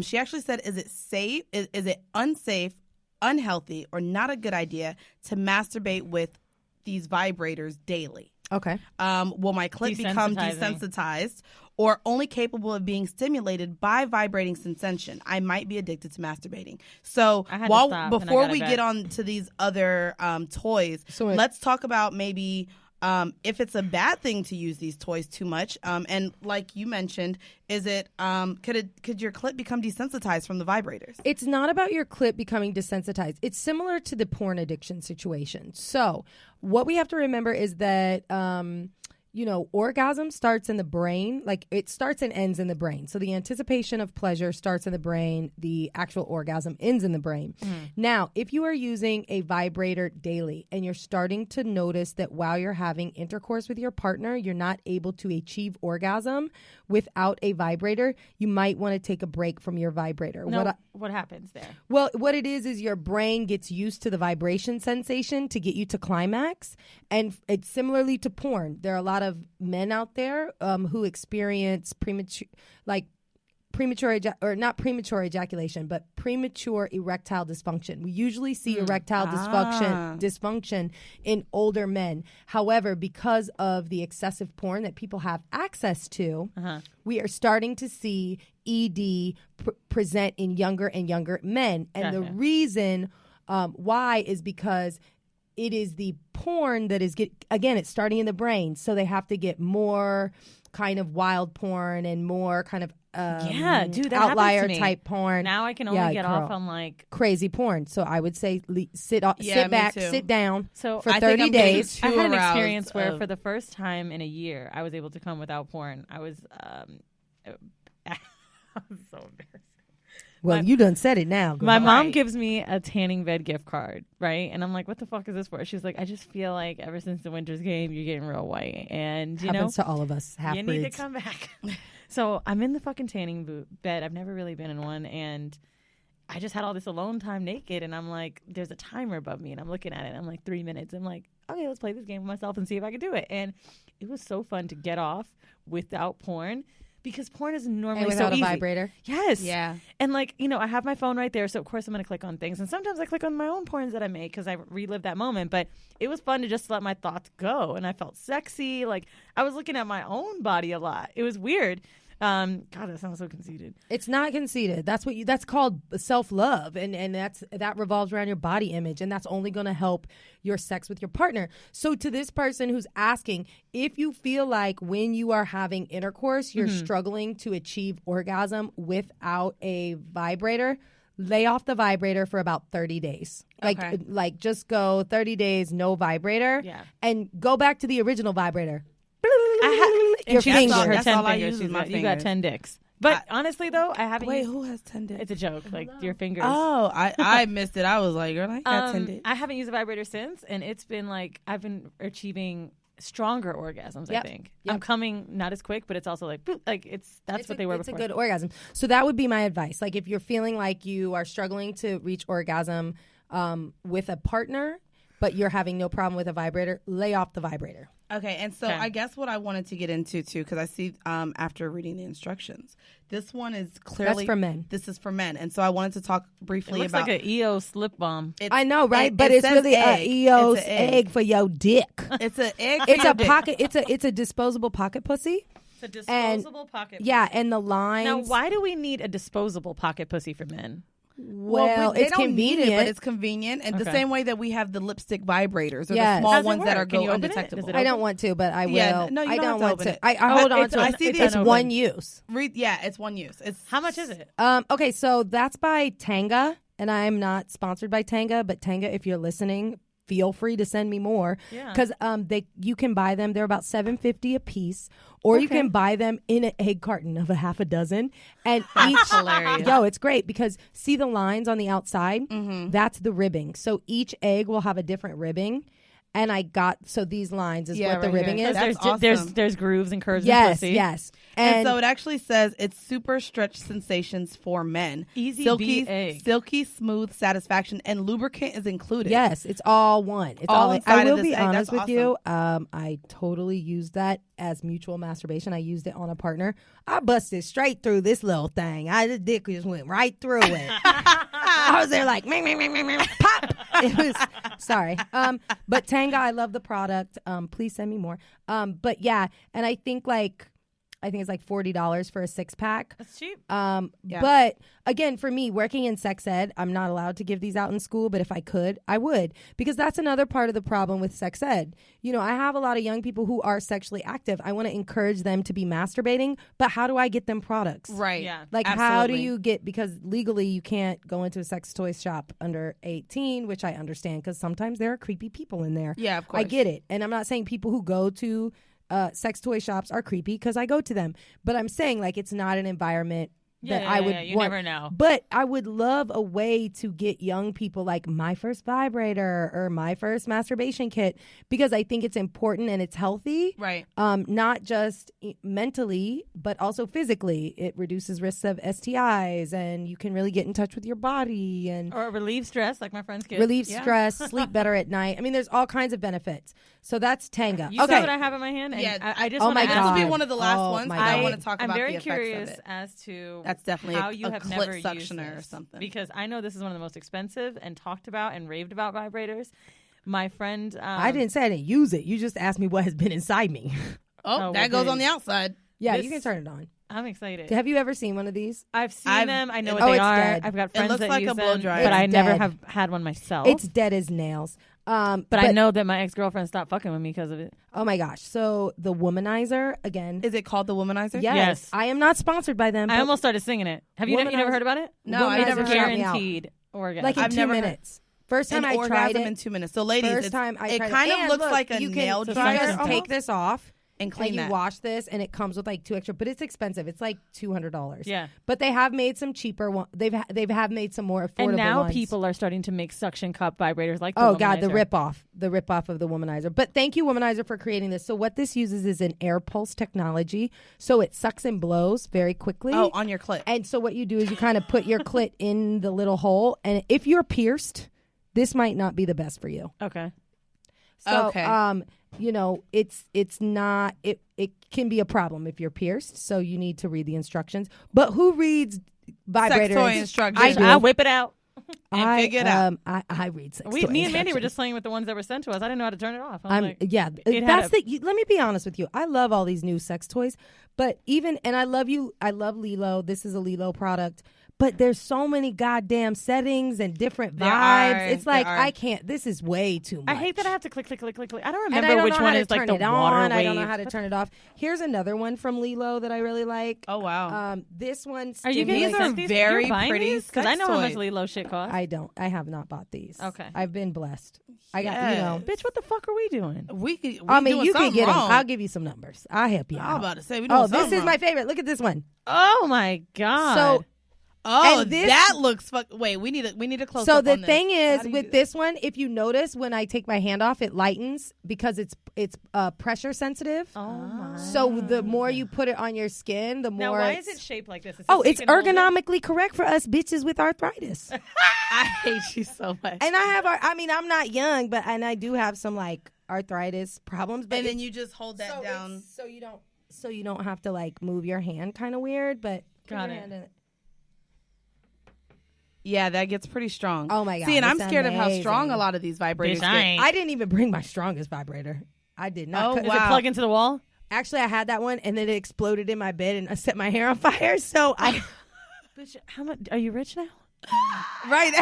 She actually said, is it safe? Is it unsafe, unhealthy, or not a good idea to masturbate with these vibrators daily? Okay. Will my clit become desensitized or only capable of being stimulated by vibrating sensation? I might be addicted to masturbating. So before we get on to these other toys, let's talk about maybe if it's a bad thing to use these toys too much, and like you mentioned, is it could your clit become desensitized from the vibrators? It's not about your clit becoming desensitized. It's similar to the porn addiction situation. So what we have to remember is that orgasm starts in the brain. Like, it starts and ends in the brain. So the anticipation of pleasure starts in the brain. The actual orgasm ends in the brain. Now, if you are using a vibrator daily and you're starting to notice that while you're having intercourse with your partner, you're not able to achieve orgasm without a vibrator, you might want to take a break from your vibrator. What happens there? Well, what it is your brain gets used to the vibration sensation to get you to climax. And it's similarly to porn. There are a lot of men out there who experience premature erectile dysfunction. We usually see erectile dysfunction in older men. However, because of the excessive porn that people have access to, we are starting to see ED present in younger and younger men. And the reason why is because it is the porn that is it's starting in the brain. So they have to get more kind of wild porn and more kind of outlier type porn. Now I can only get off on like crazy porn. So I would say sit down for 30 days. I had an experience where for the first time in a year I was able to come without porn. I was I was so embarrassed. Well, you done said it now. My mom gives me a tanning bed gift card, right? And I'm like, what the fuck is this for? She's like, I just feel like ever since the Winters game, you're getting real white. And, happens to all of us. You need to come back. So I'm in the fucking tanning bed. I've never really been in one. And I just had all this alone time naked. And I'm like, there's a timer above me. And I'm looking at it. I'm like, 3 minutes. I'm like, okay, let's play this game with myself and see if I can do it. And it was so fun to get off without porn. Because porn is normally so easy. A vibrator? Yes. Yeah. And I have my phone right there, so of course I'm going to click on things. And sometimes I click on my own porns that I make because I relive that moment. But it was fun to just let my thoughts go. And I felt sexy. Like, I was looking at my own body a lot. It was weird. God, that sounds so conceited. It's not conceited. That's called self-love, and that revolves around your body image, and that's only going to help your sex with your partner. So to this person who's asking, if you feel like when you are having intercourse, you're struggling to achieve orgasm without a vibrator, lay off the vibrator for about 30 days. Like just go 30 days, no vibrator, and go back to the original vibrator. Your fingers. That's all I use with my fingers. You got 10 dicks. But honestly, though, I haven't. Wait, who has 10 dicks? It's a joke. Like your fingers. Oh, I missed it. I was like, girl, I got 10 dicks. I haven't used a vibrator since, and it's been like I've been achieving stronger orgasms. I think I'm coming not as quick, but it's also like that's what they were before. It's a good orgasm. So that would be my advice. Like if you're feeling like you are struggling to reach orgasm with a partner, but you're having no problem with a vibrator, lay off the vibrator. Okay, and so I guess what I wanted to get into too, because I see after reading the instructions, this one is clearly that's for men. This is for men, and so I wanted to talk briefly about. It looks like an EOS lip balm. I know, right? But it's really an EOS egg for your dick. It's an egg. It's a pocket. It's a disposable pocket pussy. It's a disposable pocket. Pussy. Yeah, and the lines. Now, why do we need a disposable pocket pussy for men? Well, they it's don't convenient. need it, but it's convenient, and the same way that we have the lipstick vibrators or the small ones that are undetectable. I don't want to, but I will. Yeah, no, you I don't want to. it. I hold on to it. I see it's one use. It's one use. It's how much is it? Okay, so that's by Tanga, and I'm not sponsored by Tanga, but Tanga, if you're listening, feel free to send me more because you can buy them. They're about $7.50 a piece, or you can buy them in an egg carton of a half a dozen. And each hilarious. It's great because see the lines on the outside. That's the ribbing. So each egg will have a different ribbing. And these lines is what the ribbing is. That's awesome. There's grooves and curves in pussy. Yes. And so it actually says it's super stretch sensations for men. Easy silky smooth satisfaction, and lubricant is included. Yes, it's all one. It's all inside I of will this be egg. honest That's with you. I totally used that as mutual masturbation. I used it on a partner. I busted straight through this little thing. The dick just went right through it. I was there like, pop. It was sorry. But Tanga, I love the product. Please send me more. But yeah, and I think it's like $40 for a 6-pack. That's cheap. But again, for me, working in sex ed, I'm not allowed to give these out in school, but if I could, I would. Because that's another part of the problem with sex ed. You know, I have a lot of young people who are sexually active. I want to encourage them to be masturbating, but how do I get them products? Right. Yeah. Like, how do you get, because legally you can't go into a sex toy shop under 18, which I understand because sometimes there are creepy people in there. Yeah, of course. I get it. And I'm not saying people who go to sex toy shops are creepy because I go to them. But I'm saying it's not an environment that I would want. You never know. But I would love a way to get young people like my first vibrator or my first masturbation kit because I think it's important and it's healthy. Right. Not just mentally, but also physically. It reduces risks of STIs and you can really get in touch with your body or relieve stress like my friend's kid. Relieve stress, sleep better at night. I mean, there's all kinds of benefits. So that's Tanga. You see what I have in my hand? And I just want to God. This will be one of the last ones. I want to talk I'm about very the effects curious of it. as to that's definitely how you a have clit never used suctioner this, or something. because I know this is one of the most expensive and talked about and raved about vibrators. My friend, I didn't say I didn't use it. You just asked me what has been inside me. That goes on the outside. Yeah, you can turn it on. I'm excited. Have you ever seen one of these? I've seen them. I know what they are. Dead. I've got friends looks that like use a blow them, dryer. but I It's never dead. have had one myself. It's dead as nails. But I know that my ex-girlfriend stopped fucking with me because of it. Oh my gosh. So the Womanizer, again. Is it called the Womanizer? Yes. I am not sponsored by them. I almost started singing it. Have you never heard about it? No, I never heard shot me out. Guaranteed orgasm. Like in I've 2 never minutes. First time An I tried orgasm it. in 2 minutes. So ladies, First time I it tried kind it. of looks look, like a you nail can, dryer. You just almost. take this off. And clean you that. wash this, and it comes with like 2 extra, but it's expensive. It's like $200. Yeah, but they have made some cheaper ones. They've made some more affordable. And now ones. people are starting to make suction cup vibrators like. The rip off of the Womanizer. But thank you, Womanizer, for creating this. So what this uses is an air pulse technology. So it sucks and blows very quickly. Oh, on your clit. And so what you do is you kind of put your clit in the little hole, and if you're pierced, this might not be the best for you. Okay. So, you know, it's not, it can be a problem if you're pierced. So you need to read the instructions. But who reads vibrator sex toy instructions? I whip it out and figure it out. I read sex toy Me and Mandy were just playing with the ones that were sent to us. I didn't know how to turn it off. Let me be honest with you. I love all these new sex toys, but and I love Lilo. This is a Lilo product. But there's so many goddamn settings and different vibes. It's like, I can't. This is way too much. I hate that I have to click. I don't remember which one is like the water wave. I don't know how to turn it off. Here's another one from Lilo that I really like. Oh, wow. This one. Are you getting these? Are very pretty. Because I know how much Lilo shit costs. I don't. I have not bought these. Okay. I've been blessed. I got, bitch, what the fuck are we doing? I mean, you can get them. I'll give you some numbers. I'll help you out. I was about to say, we doing this is my favorite. Look at this one. Oh, my God. So, that looks Wait, we need a close up. So the thing is with this one, if you notice when I take my hand off, it lightens because it's pressure sensitive. Oh my! So the more you put it on your skin, the more. Now, why is it shaped like this? It's ergonomically correct for us bitches with arthritis. I hate you so much. And I'm not young, and I do have some like arthritis problems. But and then you just hold that down, so you don't have to like move your hand kind of weird. But got it. Yeah, that gets pretty strong. Oh, my God. See, and I'm scared of how strong a lot of these vibrators get. I didn't even bring my strongest vibrator. I did not. Oh, wow. Does it plug into the wall? Actually, I had that one, and then it exploded in my bed, and I set my hair on fire. So Bitch, how much? Are you rich now? Right.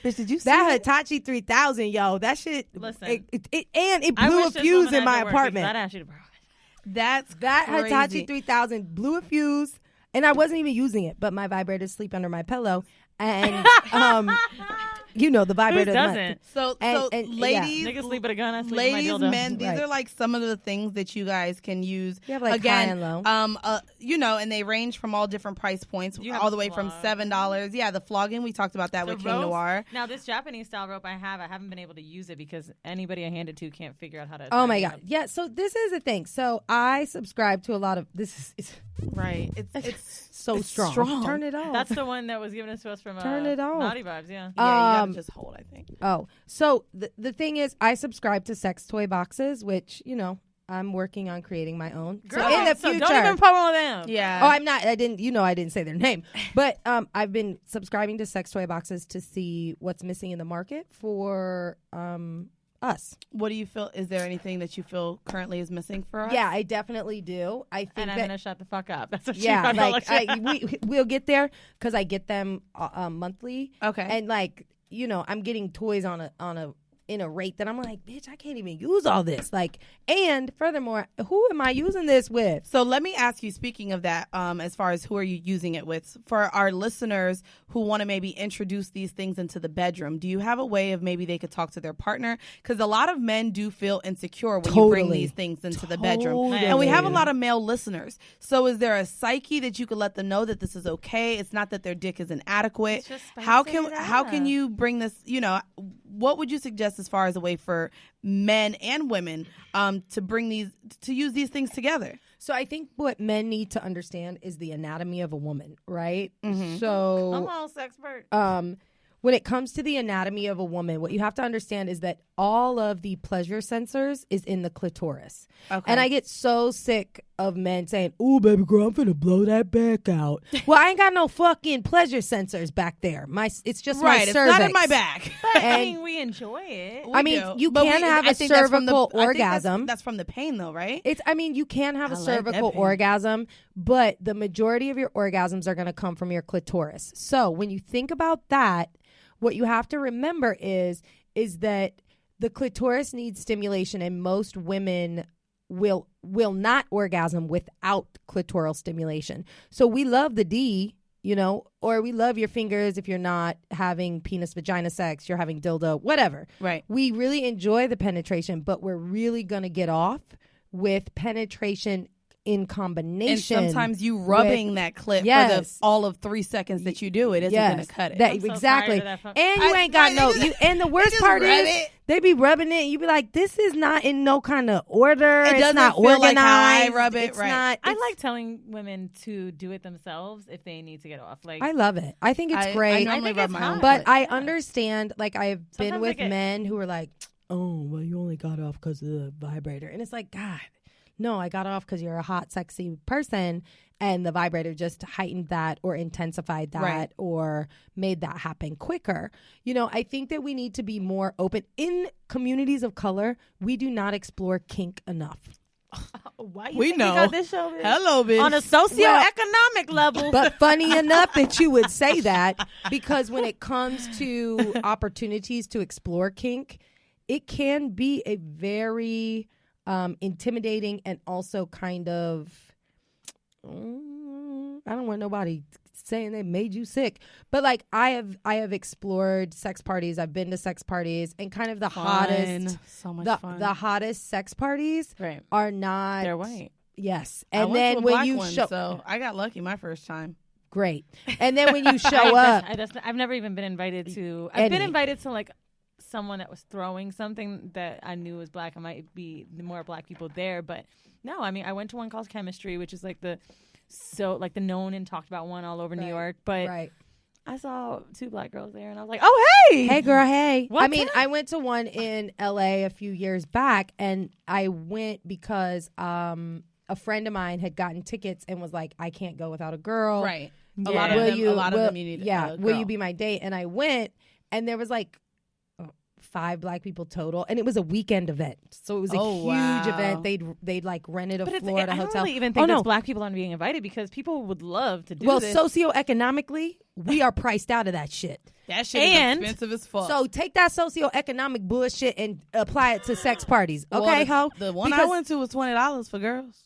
Bitch, did you see that Hitachi 3000, yo? That shit. Listen. It blew a fuse in my apartment. That asked you to borrow it. That crazy. Hitachi 3000 blew a fuse, and I wasn't even using it, but my vibrators sleep under my pillow. And the vibrator doesn't. So ladies, niggas sleep with a gun. I sleep ladies, with my dildo. men, these are like some of the things that you guys can use. You have like high and low. And they range from all different price points, all the way from $7. Yeah, the flogging, we talked about that with King Noir. Now this Japanese style rope I haven't been able to use it because anybody I hand it to can't figure out how to. Oh my God! Yeah, so this is the thing. So I subscribe to a lot of this. Right, it's so strong. Turn it off. That's the one that was given to us from Turn it off. Naughty Vibes. Yeah. You gotta just hold. I think. Oh, so the thing is, I subscribe to sex toy boxes, which I'm working on creating my own. Girl, so in the future, don't even promo them. Yeah. Oh, I'm not. I didn't say their name, but I've been subscribing to sex toy boxes to see what's missing in the market for us. What do you feel? Is there anything that you feel currently is missing for us? Yeah, I definitely do. I think and I'm gonna shut the fuck up. That's what we'll get there because I get them monthly. Okay, and I'm getting toys in a rate that I'm like, bitch, I can't even use all this. And furthermore, who am I using this with? So let me ask you, speaking of that, as far as who are you using it with, for our listeners who want to maybe introduce these things into the bedroom, do you have a way of maybe they could talk to their partner? Because a lot of men do feel insecure when you bring these things into the bedroom. And we have a lot of male listeners. So is there a psyche that you could let them know that this is okay? It's not that their dick is inadequate. How can you bring this, what would you suggest as far as a way for men and women to use these things together? So I think what men need to understand is the anatomy of a woman, right? Mm-hmm. So I'm all Sexpert. When it comes to the anatomy of a woman, what you have to understand is that all of the pleasure sensors is in the clitoris. Okay. And I get so sick of men saying, "Ooh, baby girl, I'm finna blow that back out." Well, I ain't got no fucking pleasure sensors back there. It's just my cervix. It's not in my back. But I mean, we enjoy it. You can have a cervical orgasm. That's from the pain, though, right? You can have a cervical orgasm, but the majority of your orgasms are going to come from your clitoris. So when you think about that, what you have to remember is that the clitoris needs stimulation, and most women will not orgasm without clitoral stimulation. So we love the D, or we love your fingers if you're not having penis vagina sex, you're having dildo, whatever. Right. We really enjoy the penetration, but we're really going to get off with penetration in combination. And sometimes you rubbing that clit for all of 3 seconds that you do it isn't going to cut it. Exactly. And you ain't got and the worst part is they be rubbing it and you be like, this is not in no kind of order. It doesn't not feel organized. Like I rub it. It's right. not. I like telling women to do it themselves if they need to get off. I love it. I think it's great. I normally rub my own. But I understand, I've been with men who are like, oh, well, you only got off because of the vibrator. And it's like, God. No, I got off because you're a hot, sexy person, and the vibrator just heightened that or intensified that or made that happen quicker. I think that we need to be more open. In communities of color, we do not explore kink enough. Why you We think know. you got this show, bitch? Hello, bitch. On a socioeconomic level. But funny enough that you would say that, because when it comes to opportunities to explore kink, it can be a very intimidating and also kind of, I don't want nobody saying they made you sick, but like I have explored sex parties. I've been to sex parties, and kind of the hottest, so much fun. The hottest sex parties Right. are not. They're white. Yes, I and went then to a when black you one, show, so I got lucky my first time. great, and then when you show up, I've never even been invited to. I've been invited to like someone that was throwing something that I knew was black. I might be more black people there, but no. I mean, I went to one called Chemistry, which is like the known and talked about one all over New York. But I saw 2 black girls there, and I was like, "Oh, hey girl, hey." What's I mean, up? I went to one in LA a few years back, and I went because a friend of mine had gotten tickets and was like, "I can't go without a girl." Right. Yeah. A lot of them you need. Yeah. A Will girl. you be my date? And I went, and there was like 5 black people total, and it was a weekend event, so it was a huge event. They'd like rented a floor at a I hotel. don't really even think that black people aren't being invited, because people would love to do this. Well, socioeconomically, we are priced out of that shit. That shit is expensive as fuck. So take that socioeconomic bullshit and apply it to sex parties, okay, ho? The one I went to was $20 for girls.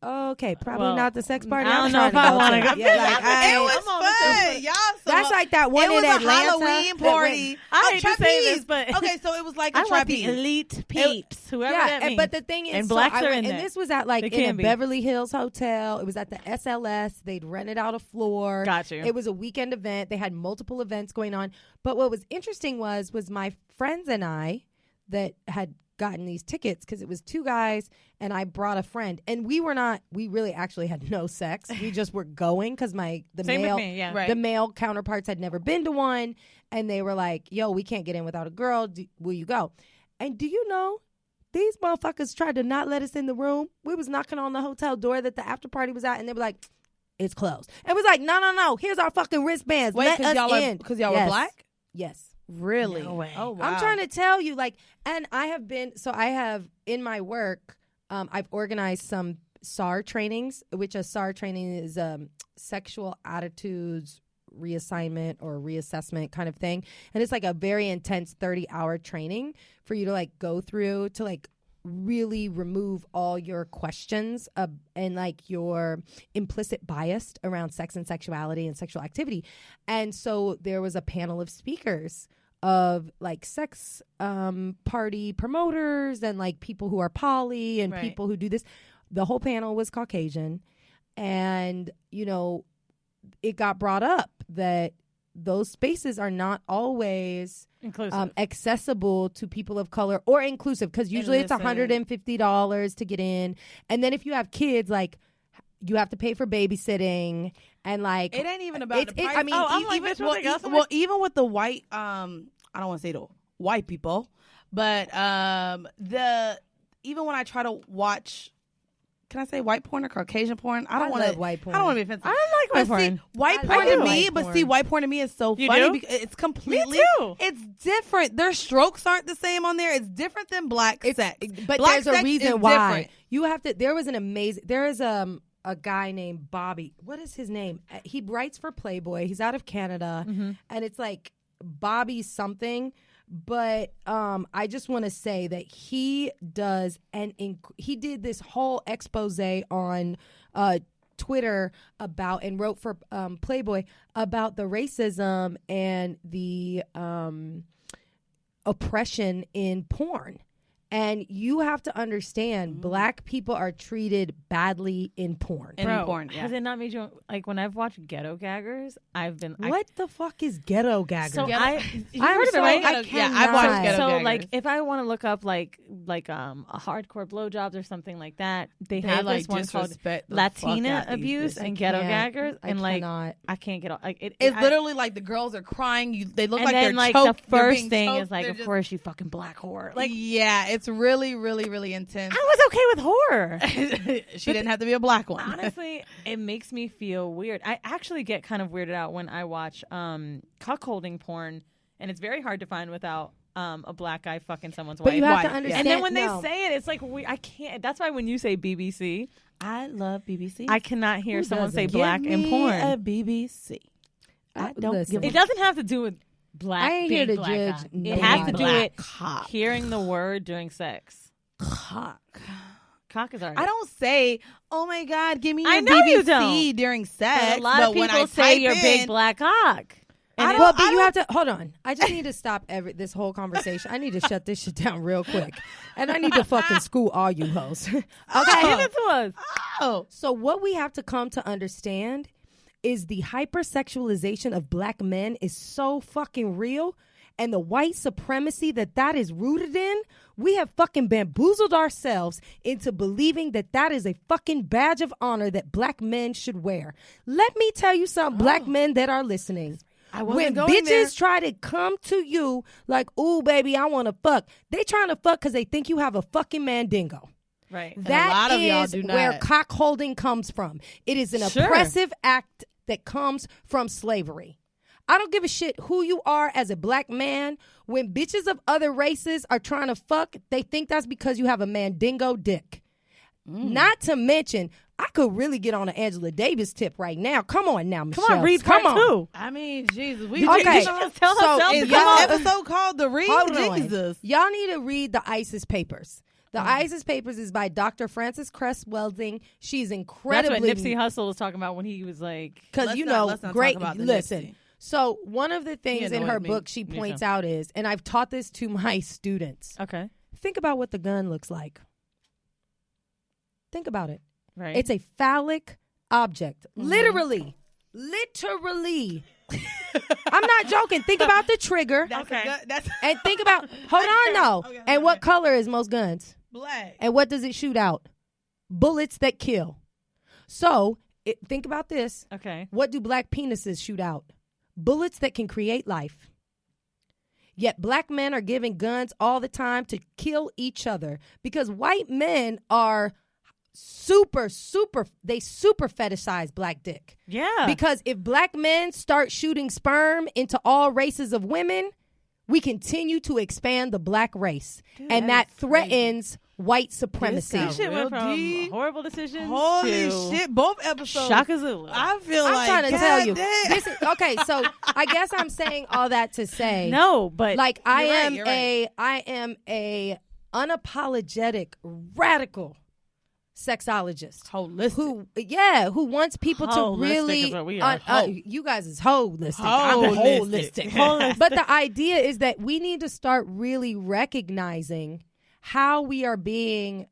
Okay, probably not the sex party. I don't know if I want to go. Yeah, like, It was fun, y'all. That's like that one it was in Atlanta. a Halloween party. I hate to say this, but okay, so it was like a I want the trapeze. elite peeps, whoever that means. But the thing is, and blacks are in and there. this was at like They in a can be. Beverly Hills hotel. It was at the SLS. They'd rented out a floor. Got you. It was a weekend event. They had multiple events going on. But what was interesting was my friends and I that had gotten these tickets, because it was 2 guys and I brought a friend, and we really actually had no sex. We just were going because the male counterparts had never been to one, and they were like, "Yo, we can't get in without a girl. Will you go?" And do you know, these motherfuckers tried to not let us in the room. We was knocking on the hotel door that the after party was at, and they were like, "It's closed." And we was like, "No. Here's our fucking wristbands. Wait, let us in." Because y'all were black? Yes. Really? No way. Oh, wow. I'm trying to tell you, like, and I have in my work, I've organized some SAR trainings, which a SAR training is sexual attitudes reassignment or reassessment kind of thing. And it's like a very intense 30-hour training for you to like go through to like really remove all your questions and like your implicit bias around sex and sexuality and sexual activity. And so there was a panel of speakers of like sex party promoters and like people who are poly and people who do this. The whole panel was Caucasian, and you know, it got brought up that those spaces are not always accessible to people of color or inclusive, because usually it's $150 to get in, and then if you have kids, like you have to pay for babysitting, and like it ain't even about the price. I mean, even with the white, I don't want to say the white people, but even when I try to watch. Can I say white porn or Caucasian porn? I don't want to. White porn. I don't want to be offensive. I don't like white porn. White porn to me, but see, white porn to me is so funny because it's completely. Me too. It's different. Their strokes aren't the same on there. It's different than black sex. But black there's a sex reason is why. different. You have to. There was an amazing. There is a guy named Bobby. What is his name? He writes for Playboy. He's out of Canada, and it's like Bobby something. But I just want to say that he does he did this whole expose on Twitter about and wrote for Playboy about the racism and the oppression in porn. And you have to understand, black people are treated badly in porn. Has it not made you, like, when I've watched Ghetto Gaggers, I've been... What the fuck is Ghetto Gaggers? So you've heard of it, right? I've watched Ghetto Gaggers. So, like, if I want to look up, like a hardcore blowjobs or something like that, they have like this one called disrespect the Latina fuck out Abuse these and Ghetto Gaggers. And, like, cannot. I can't get... Like, It's literally like the girls are crying. They look and like then, they're like, choked. the They're first being thing choked. is, like, They're of just- course, you fucking black whore. Like, yeah, it's really, really, really intense. I was okay with horror. She didn't have to be a black one. Honestly, it makes me feel weird. I actually get kind of weirded out when I watch cuckolding porn, and it's very hard to find without a black guy fucking someone's but wife. you have to understand. And then when they say it, it's like I can't. That's why when you say BBC, I love BBC. I cannot hear someone say Give black in me porn. a BBC. I don't listen. give It doesn't have to do with black. I ain't here big to black judge cock. It nobody. has to do Black with cock. hearing the word during sex. Cock. Cock is already. I don't say, "Oh my God, give me I your know you BBC don't. during sex." But a lot of when I people say type your big in- black cock. And But you have to hold on. I just need to stop this whole conversation. I need to shut this shit down real quick, and I need to fucking school all you hoes. Okay, give it to us. Oh, so what we have to come to understand is the hypersexualization of black men is so fucking real, and the white supremacy that is rooted in. We have fucking bamboozled ourselves into believing that is a fucking badge of honor that black men should wear. Let me tell you something, black men that are listening. When bitches try to come to you like, "Ooh, baby, I want to fuck," they trying to fuck because they think you have a fucking mandingo. Right. That a lot of y'all is do not. where cock holding comes from. It is an oppressive act that comes from slavery. I don't give a shit who you are as a black man. When bitches of other races are trying to fuck, they think that's because you have a mandingo dick. Not to mention, I could really get on an Angela Davis tip right now. Come on now, Michelle. Come on, read part two. I mean, Jesus, we Okay, just tell so herself is to this come on. episode called "The Read"? Hold on. Jesus. Y'all need to read the ISIS Papers. The ISIS Papers is by Dr. Frances Cress Welding. She's That's incredibly... what Nipsey Hussle was talking about when he was like, Because, Let's not great... talk about the Listen. Nipsey. So one of the things in annoyed her me. book she Me points too. out is, and I've taught this to my students, okay, think about what the gun looks like. Think about it. right. It's a phallic object. Literally. I'm not joking. Think about the trigger. Okay. That's And think about, hold on though. Okay, And what color is most guns? black. And what does it shoot out? Bullets that kill. So think about this. okay. What do black penises shoot out? Bullets that can create life. Yet black men are given guns all the time to kill each other because white men are super fetishize black dick. Yeah. Because if black men start shooting sperm into all races of women, we continue to expand the black race. And that threatens white supremacy. This This shit went Real from deep. horrible decisions Holy to shit! Both episodes. Shaka Zulu. I feel I'm like trying to God tell you. damn. This is, okay, so I guess I'm saying all that to say, No, but like I You're right. am a unapologetic radical sexologist Holistic. who wants people to Holistic really is what we are. you guys is holistic. I'm Holistic. holistic. But the idea is that we need to start really recognizing how we are being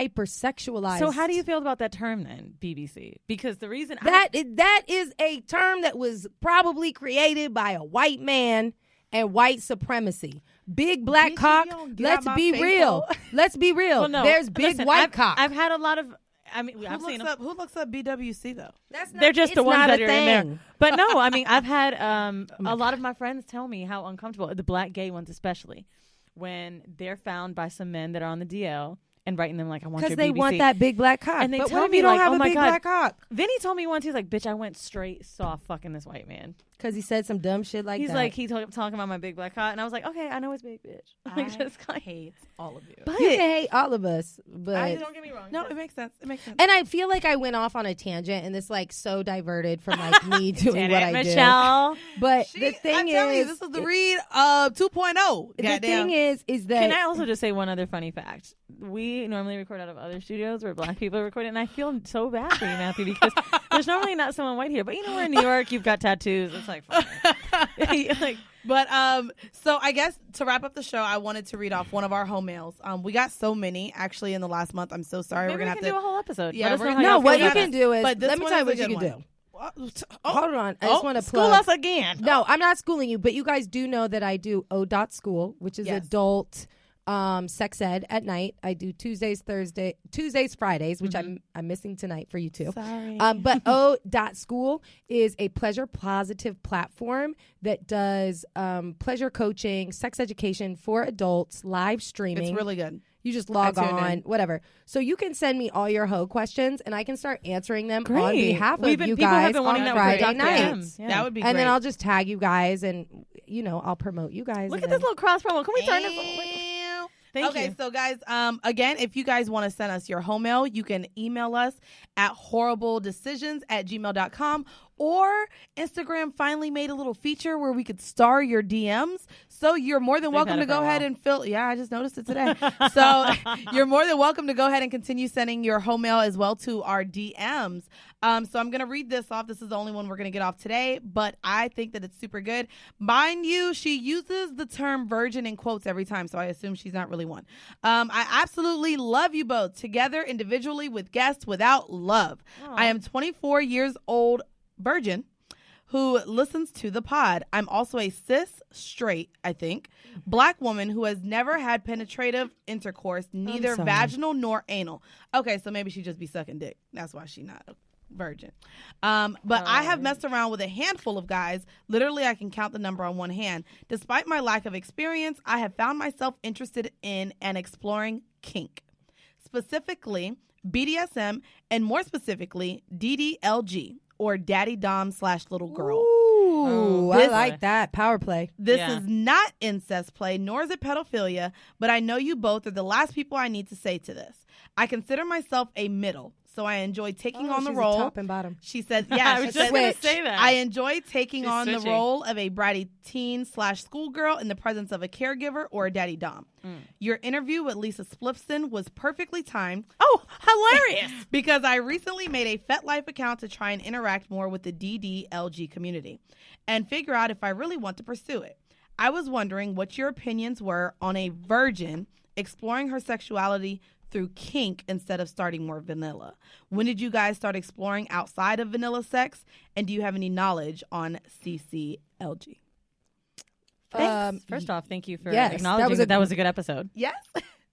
hypersexualized. so how do you feel about that term then, BBC? Because the reason that is a term that was probably created by a white man and white supremacy. Big black Bitch, cock. you don't get Let's out my be face, real. ho. Let's be real. Well, no, There's big listen, white cock. I've had a lot of. I mean, Who I've seen them. who looks up BWC though? That's not, They're just it's the ones not that a are in there. thing. But no, I mean, I've had a lot of my friends tell me how uncomfortable, the black gay ones especially, when they're found by some men that are on the DL and writing them like, "I want your Because they BBC." want that big black cock. And they but tell what if me you don't like, have "Oh a my big God." black cock? Vinny told me once, he's like, "Bitch, I went straight soft fucking this white man." Because he said some dumb shit like He's that. like, talking about my big black cock, and I was like, "Okay, I know it's big, bitch." Like, just I like, hate all of you. but you can hate all of us, but don't get me wrong. No, it makes sense. It makes sense. and I feel like I went off on a tangent, and this like so diverted from like me doing what I Michelle. do. But the I'm thing telling you, is, this is the Read 2.0. the Goddamn. thing is that Can I also just say one other funny fact? We normally record out of other studios where black people are recording, and I feel so bad for you, Matthew, because there's normally not someone white here. But you know, we're in New York, you've got tattoos. It's like, fine. Like, But so I guess to wrap up the show, I wanted to read off one of our home mails. We got so many actually in the last month. I'm so sorry. maybe we're gonna we have can do a to. whole episode. Yeah, Let us we're know gonna- how no, y'all what feel you about can that. do is But this let me one tell you is what a you can good do. Oh, Hold on, I just want to School plug. us again. No, I'm not schooling you, but you guys do know that I do O.School, which is Yes. adult sex ed at night. I do Tuesdays, Fridays, which I'm missing tonight for you too. Sorry. But O.School is a pleasure positive platform that does pleasure coaching, sex education for adults, live streaming. It's really good. You just log on, whatever. So you can send me all your hoe questions, and I can start answering them on behalf of you guys on Friday nights. Yeah. That would be great. And then I'll just tag you guys, and, I'll promote you guys. Look at this little cross promo. Can we turn this? Thank you. So guys, again, if you guys want to send us your home mail, you can email us at horribledecisions@gmail.com, or Instagram finally made a little feature where we could star your DMs. So you're more than welcome to go ahead and fill. Yeah, I just noticed it today. So you're more than welcome to go ahead and continue sending your home mail as well to our DMs. So I'm going to read this off. This is the only one we're going to get off today, but I think that it's super good. Mind you, she uses the term virgin in quotes every time, so I assume she's not really one. I absolutely love you both, together, individually, with guests, without love. Aww. I am 24 years old, virgin, who listens to the pod. I'm also a cis, straight, I think, black woman who has never had penetrative intercourse, neither vaginal nor anal. Okay, so maybe she just be sucking dick. That's why she not a virgin. But I have messed around with a handful of guys. Literally, I can count the number on one hand. Despite my lack of experience, I have found myself interested in and exploring kink, specifically BDSM, and more specifically DDLG, or daddy dom / little girl. Ooh, I like that. Power play. This is not incest play, nor is it pedophilia, but I know you both are the last people I need to say to this. I consider myself a middle, so I enjoy taking on the role. Top and bottom. She said, yeah, I was just going to say that. I enjoy taking on the role of a bratty teen / schoolgirl in the presence of a caregiver or a daddy dom. Your interview with Lisa Splifson was perfectly timed. Oh, hilarious. Because I recently made a FetLife account to try and interact more with the DDLG community and figure out if I really want to pursue it. I was wondering what your opinions were on a virgin exploring her sexuality through kink instead of starting more vanilla. When did you guys start exploring outside of vanilla sex? And do you have any knowledge on CCLG? First off, thank you for acknowledging that was a good episode. Yes.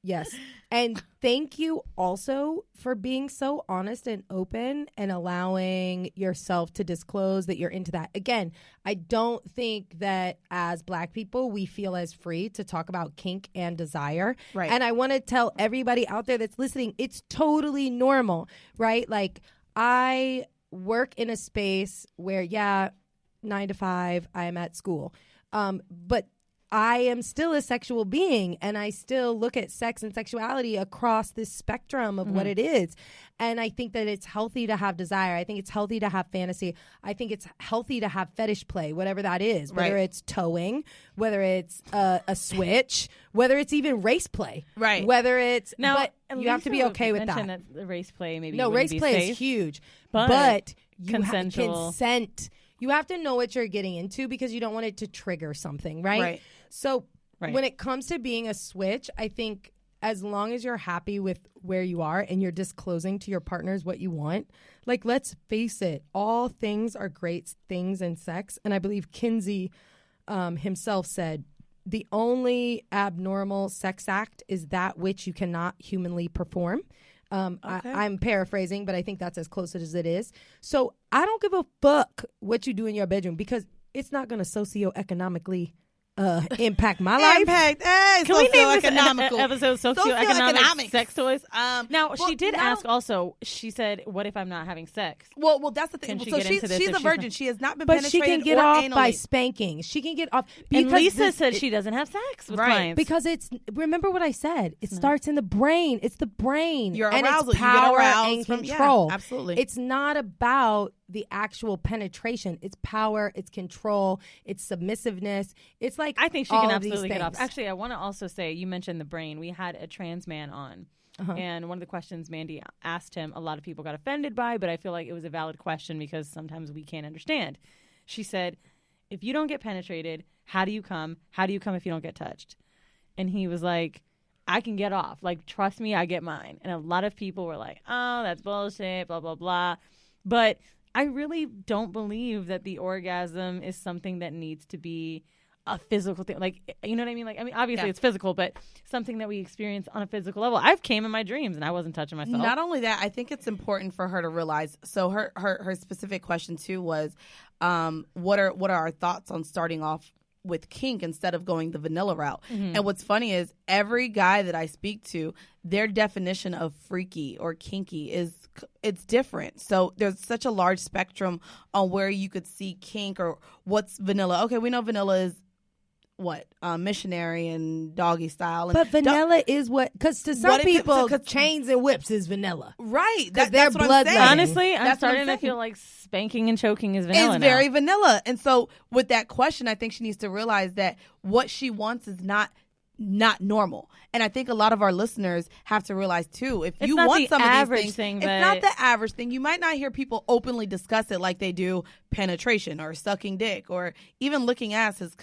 Yes. And thank you also for being so honest and open and allowing yourself to disclose that you're into that. Again, I don't think that as Black people, we feel as free to talk about kink and desire. Right. And I want to tell everybody out there that's listening, it's totally normal, right? Like, I work in a space where, 9 to 5, I am at school. But I am still a sexual being, and I still look at sex and sexuality across this spectrum of what it is. And I think that it's healthy to have desire. I think it's healthy to have fantasy. I think it's healthy to have fetish play, whatever that is, whether it's towing, whether it's a switch, whether it's even race play, right? Whether it's but you have to be okay with that. The race play maybe race play safe, is huge, but you consensual consent. You have to know what you're getting into because you don't want it to trigger something, right? So when it comes to being a switch, I think as long as you're happy with where you are and you're disclosing to your partners what you want, like, let's face it, all things are great things in sex. And I believe Kinsey himself said, the only abnormal sex act is that which you cannot humanly perform. I'm paraphrasing, but I think that's as close as it is. So I don't give a fuck what you do in your bedroom because it's not going to socioeconomically impact my life. Can we name this episode socioeconomic sex toys? Now, she did ask also, she said, what if I'm not having sex? Well, that's the thing. So she's a virgin. She has not been but penetrated she can get or off anally. by spanking. She can get off. And Lisa said she doesn't have sex with clients. Because remember what I said, it starts in the brain. It's the brain. Your and arousal. It's power you get aroused and from, control. Yeah, absolutely. It's not about the actual penetration. It's power, it's control, it's submissiveness. It's like I think she all can of absolutely these get off. things. Actually, I want to also say, you mentioned the brain. We had a trans man on. And one of the questions Mandii asked him, a lot of people got offended by, but I feel like it was a valid question because sometimes we can't understand. She said, if you don't get penetrated, how do you come? How do you come if you don't get touched? And he was like, I can get off. Like, trust me, I get mine. And a lot of people were like, oh, that's bullshit, blah, blah, blah. But I really don't believe that the orgasm is something that needs to be a physical thing. Like, you know what I mean? Like, I mean, obviously it's physical, but something that we experience on a physical level. I've came in my dreams and I wasn't touching myself. Not only that, I think it's important for her to realize. So her specific question too was, what are our thoughts on starting off with kink instead of going the vanilla route. And what's funny is every guy that I speak to, their definition of freaky or kinky it's different. So there's such a large spectrum on where you could see kink or what's vanilla. Okay, we know vanilla is what missionary and doggy style, and but vanilla is what, because to some people chains and whips is vanilla, right? That's what I'm saying. Honestly, I'm starting to feel like spanking and choking is vanilla. It's very vanilla. And so with that question, I think she needs to realize that what she wants is not normal. And I think a lot of our listeners have to realize too, if you want some of these things, it's not the average thing. You might not hear people openly discuss it like they do penetration or sucking dick, or even licking ass has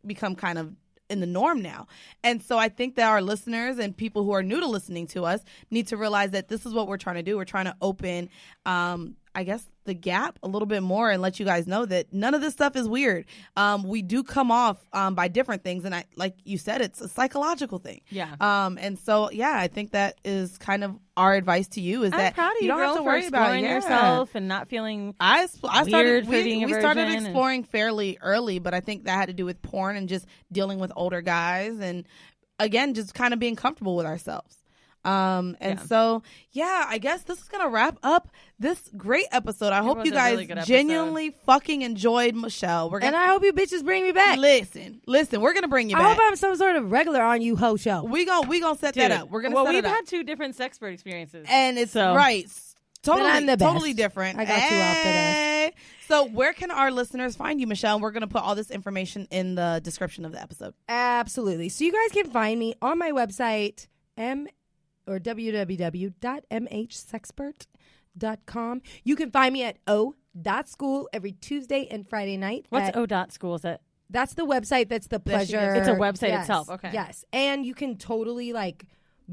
become kind of in the norm now. And so I think that our listeners and people who are new to listening to us need to realize that this is what we're trying to do. We're trying to open I guess the gap a little bit more and let you guys know that none of this stuff is weird. We do come off by different things, and like you said, it's a psychological thing. Yeah. And so I think that is kind of our advice to you is I'm that proud of you don't have to worry about yourself and not feeling we started virgin exploring fairly early, but I think that had to do with porn and just dealing with older guys, and again, just kind of being comfortable with ourselves. So I guess this is gonna wrap up this great episode. I hope you guys really genuinely fucking enjoyed Michelle. And I hope you bitches bring me back. Listen, we're gonna bring you back. I hope I'm some sort of regular on you ho show. We gonna set that up. We're gonna. Well, we've had 2 different Sexpert experiences, and it's right. Totally different. I got you off the best. So where can our listeners find you, Michelle? We're going to put all this information in the description of the episode. Absolutely. So you guys can find me on my website, www.mhsexpert.com. You can find me at o.school every Tuesday and Friday night. What's o.school? Is it? That's the website. That's the pleasure. It's a website itself. Okay. Yes. And you can totally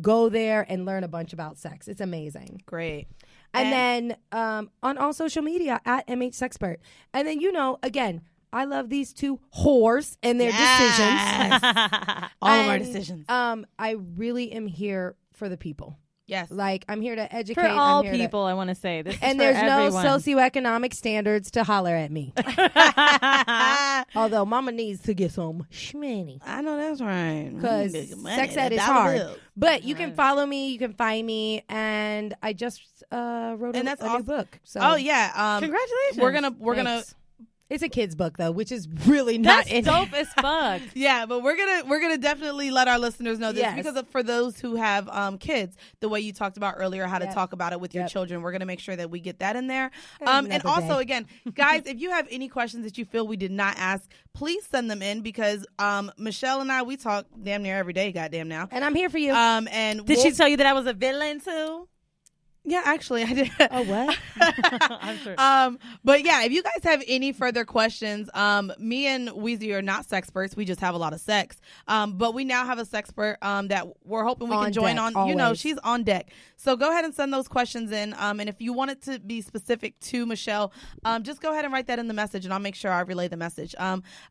go there and learn a bunch about sex. It's amazing. Great. And then on all social media at mhsexpert. And then, again, I love these 2 whores and their decisions. All of our decisions. I really am here for the people. Yes. I'm here to educate. For all people, I want to say. This is and for there's everyone. no socioeconomic standards to holler at me. Although mama needs to get some shmoney. I know that's right. Because sex ed is hard. But you can follow me. You can find me. And I just wrote a new book. So. Oh, yeah. Congratulations. We're going to. It's a kid's book though, which is really not dope as fuck. Yeah, but we're gonna definitely let our listeners know this because for those who have kids, the way you talked about earlier, how to talk about it with your children, we're gonna make sure that we get that in there. And also, again, guys, if you have any questions that you feel we did not ask, please send them in because Michelle and I, we talk damn near every day, goddamn now. And I'm here for you. And did she tell you that I was a villain too? Yeah, actually, I did. Oh, what? I'm sure. But yeah, if you guys have any further questions, me and Weezy are not sexperts. We just have a lot of sex. But we now have a sexpert that we're hoping we can join on. Always. She's on deck. So go ahead and send those questions in. And if you want it to be specific to Michelle, just go ahead and write that in the message, and I'll make sure I relay the message.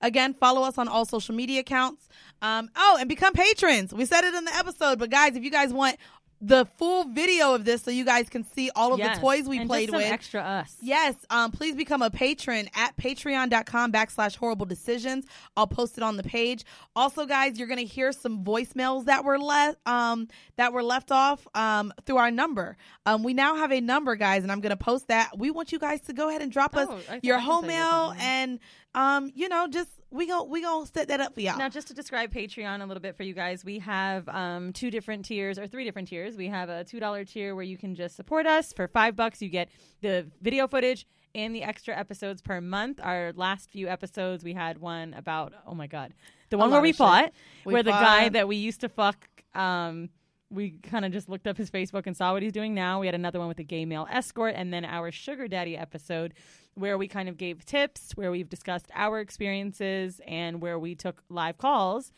Again, follow us on all social media accounts. And become patrons. We said it in the episode, but guys, if you guys want the full video of this so you guys can see all of the toys we played with. Extra us. Yes. Please become a patron at patreon.com/horribledecisions. I'll post it on the page. Also, guys, you're going to hear some voicemails that were left off through our number. We now have a number, guys, and I'm going to post that. We want you guys to go ahead and drop us your home mail and we gonna set that up for y'all. Now, just to describe Patreon a little bit for you guys, we have 2 different tiers or 3 different tiers. We have a $2 tier where you can just support us. For $5, you get the video footage and the extra episodes per month. Our last few episodes, we had one about, oh my God, the one where we fought, where the guy that we used to fuck, we kind of just looked up his Facebook and saw what he's doing now. We had another one with a gay male escort, and then our sugar daddy episode where we kind of gave tips, where we've discussed our experiences, and where we took live calls.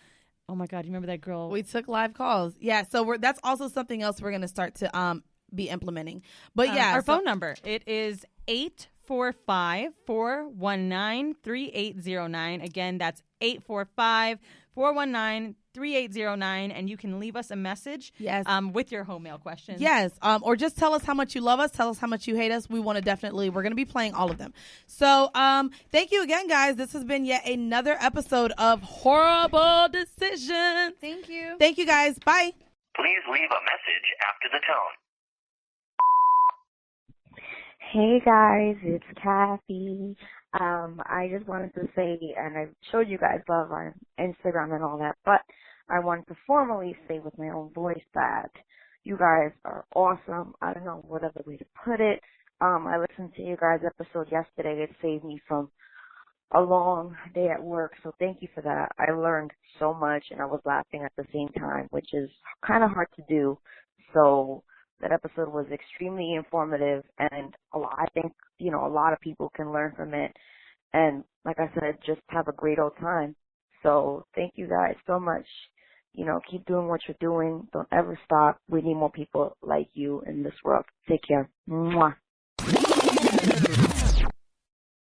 Oh my God, you remember that girl? We took live calls. Yeah, so that's also something else we're going to start to be implementing. But yeah. Our phone number, it is 845-419-3809. Again, that's 845-419-3809, and you can leave us a message with your home mail questions. Yes, or just tell us how much you love us, tell us how much you hate us. We want to we're going to be playing all of them. So thank you again, guys. This has been yet another episode of Horrible Decisions. Thank you. Thank you, guys. Bye. Please leave a message after the tone. Hey guys, it's Kathy. I just wanted to say, and I showed you guys love on Instagram and all that, but I wanted to formally say with my own voice that you guys are awesome. I don't know what other way to put it. I listened to your guys' episode yesterday. It saved me from a long day at work, so thank you for that. I learned so much, and I was laughing at the same time, which is kind of hard to do. So that episode was extremely informative, and I think, a lot of people can learn from it. And like I said, just have a great old time. So thank you guys so much. Keep doing what you're doing. Don't ever stop. We need more people like you in this world. Take care. Mwah.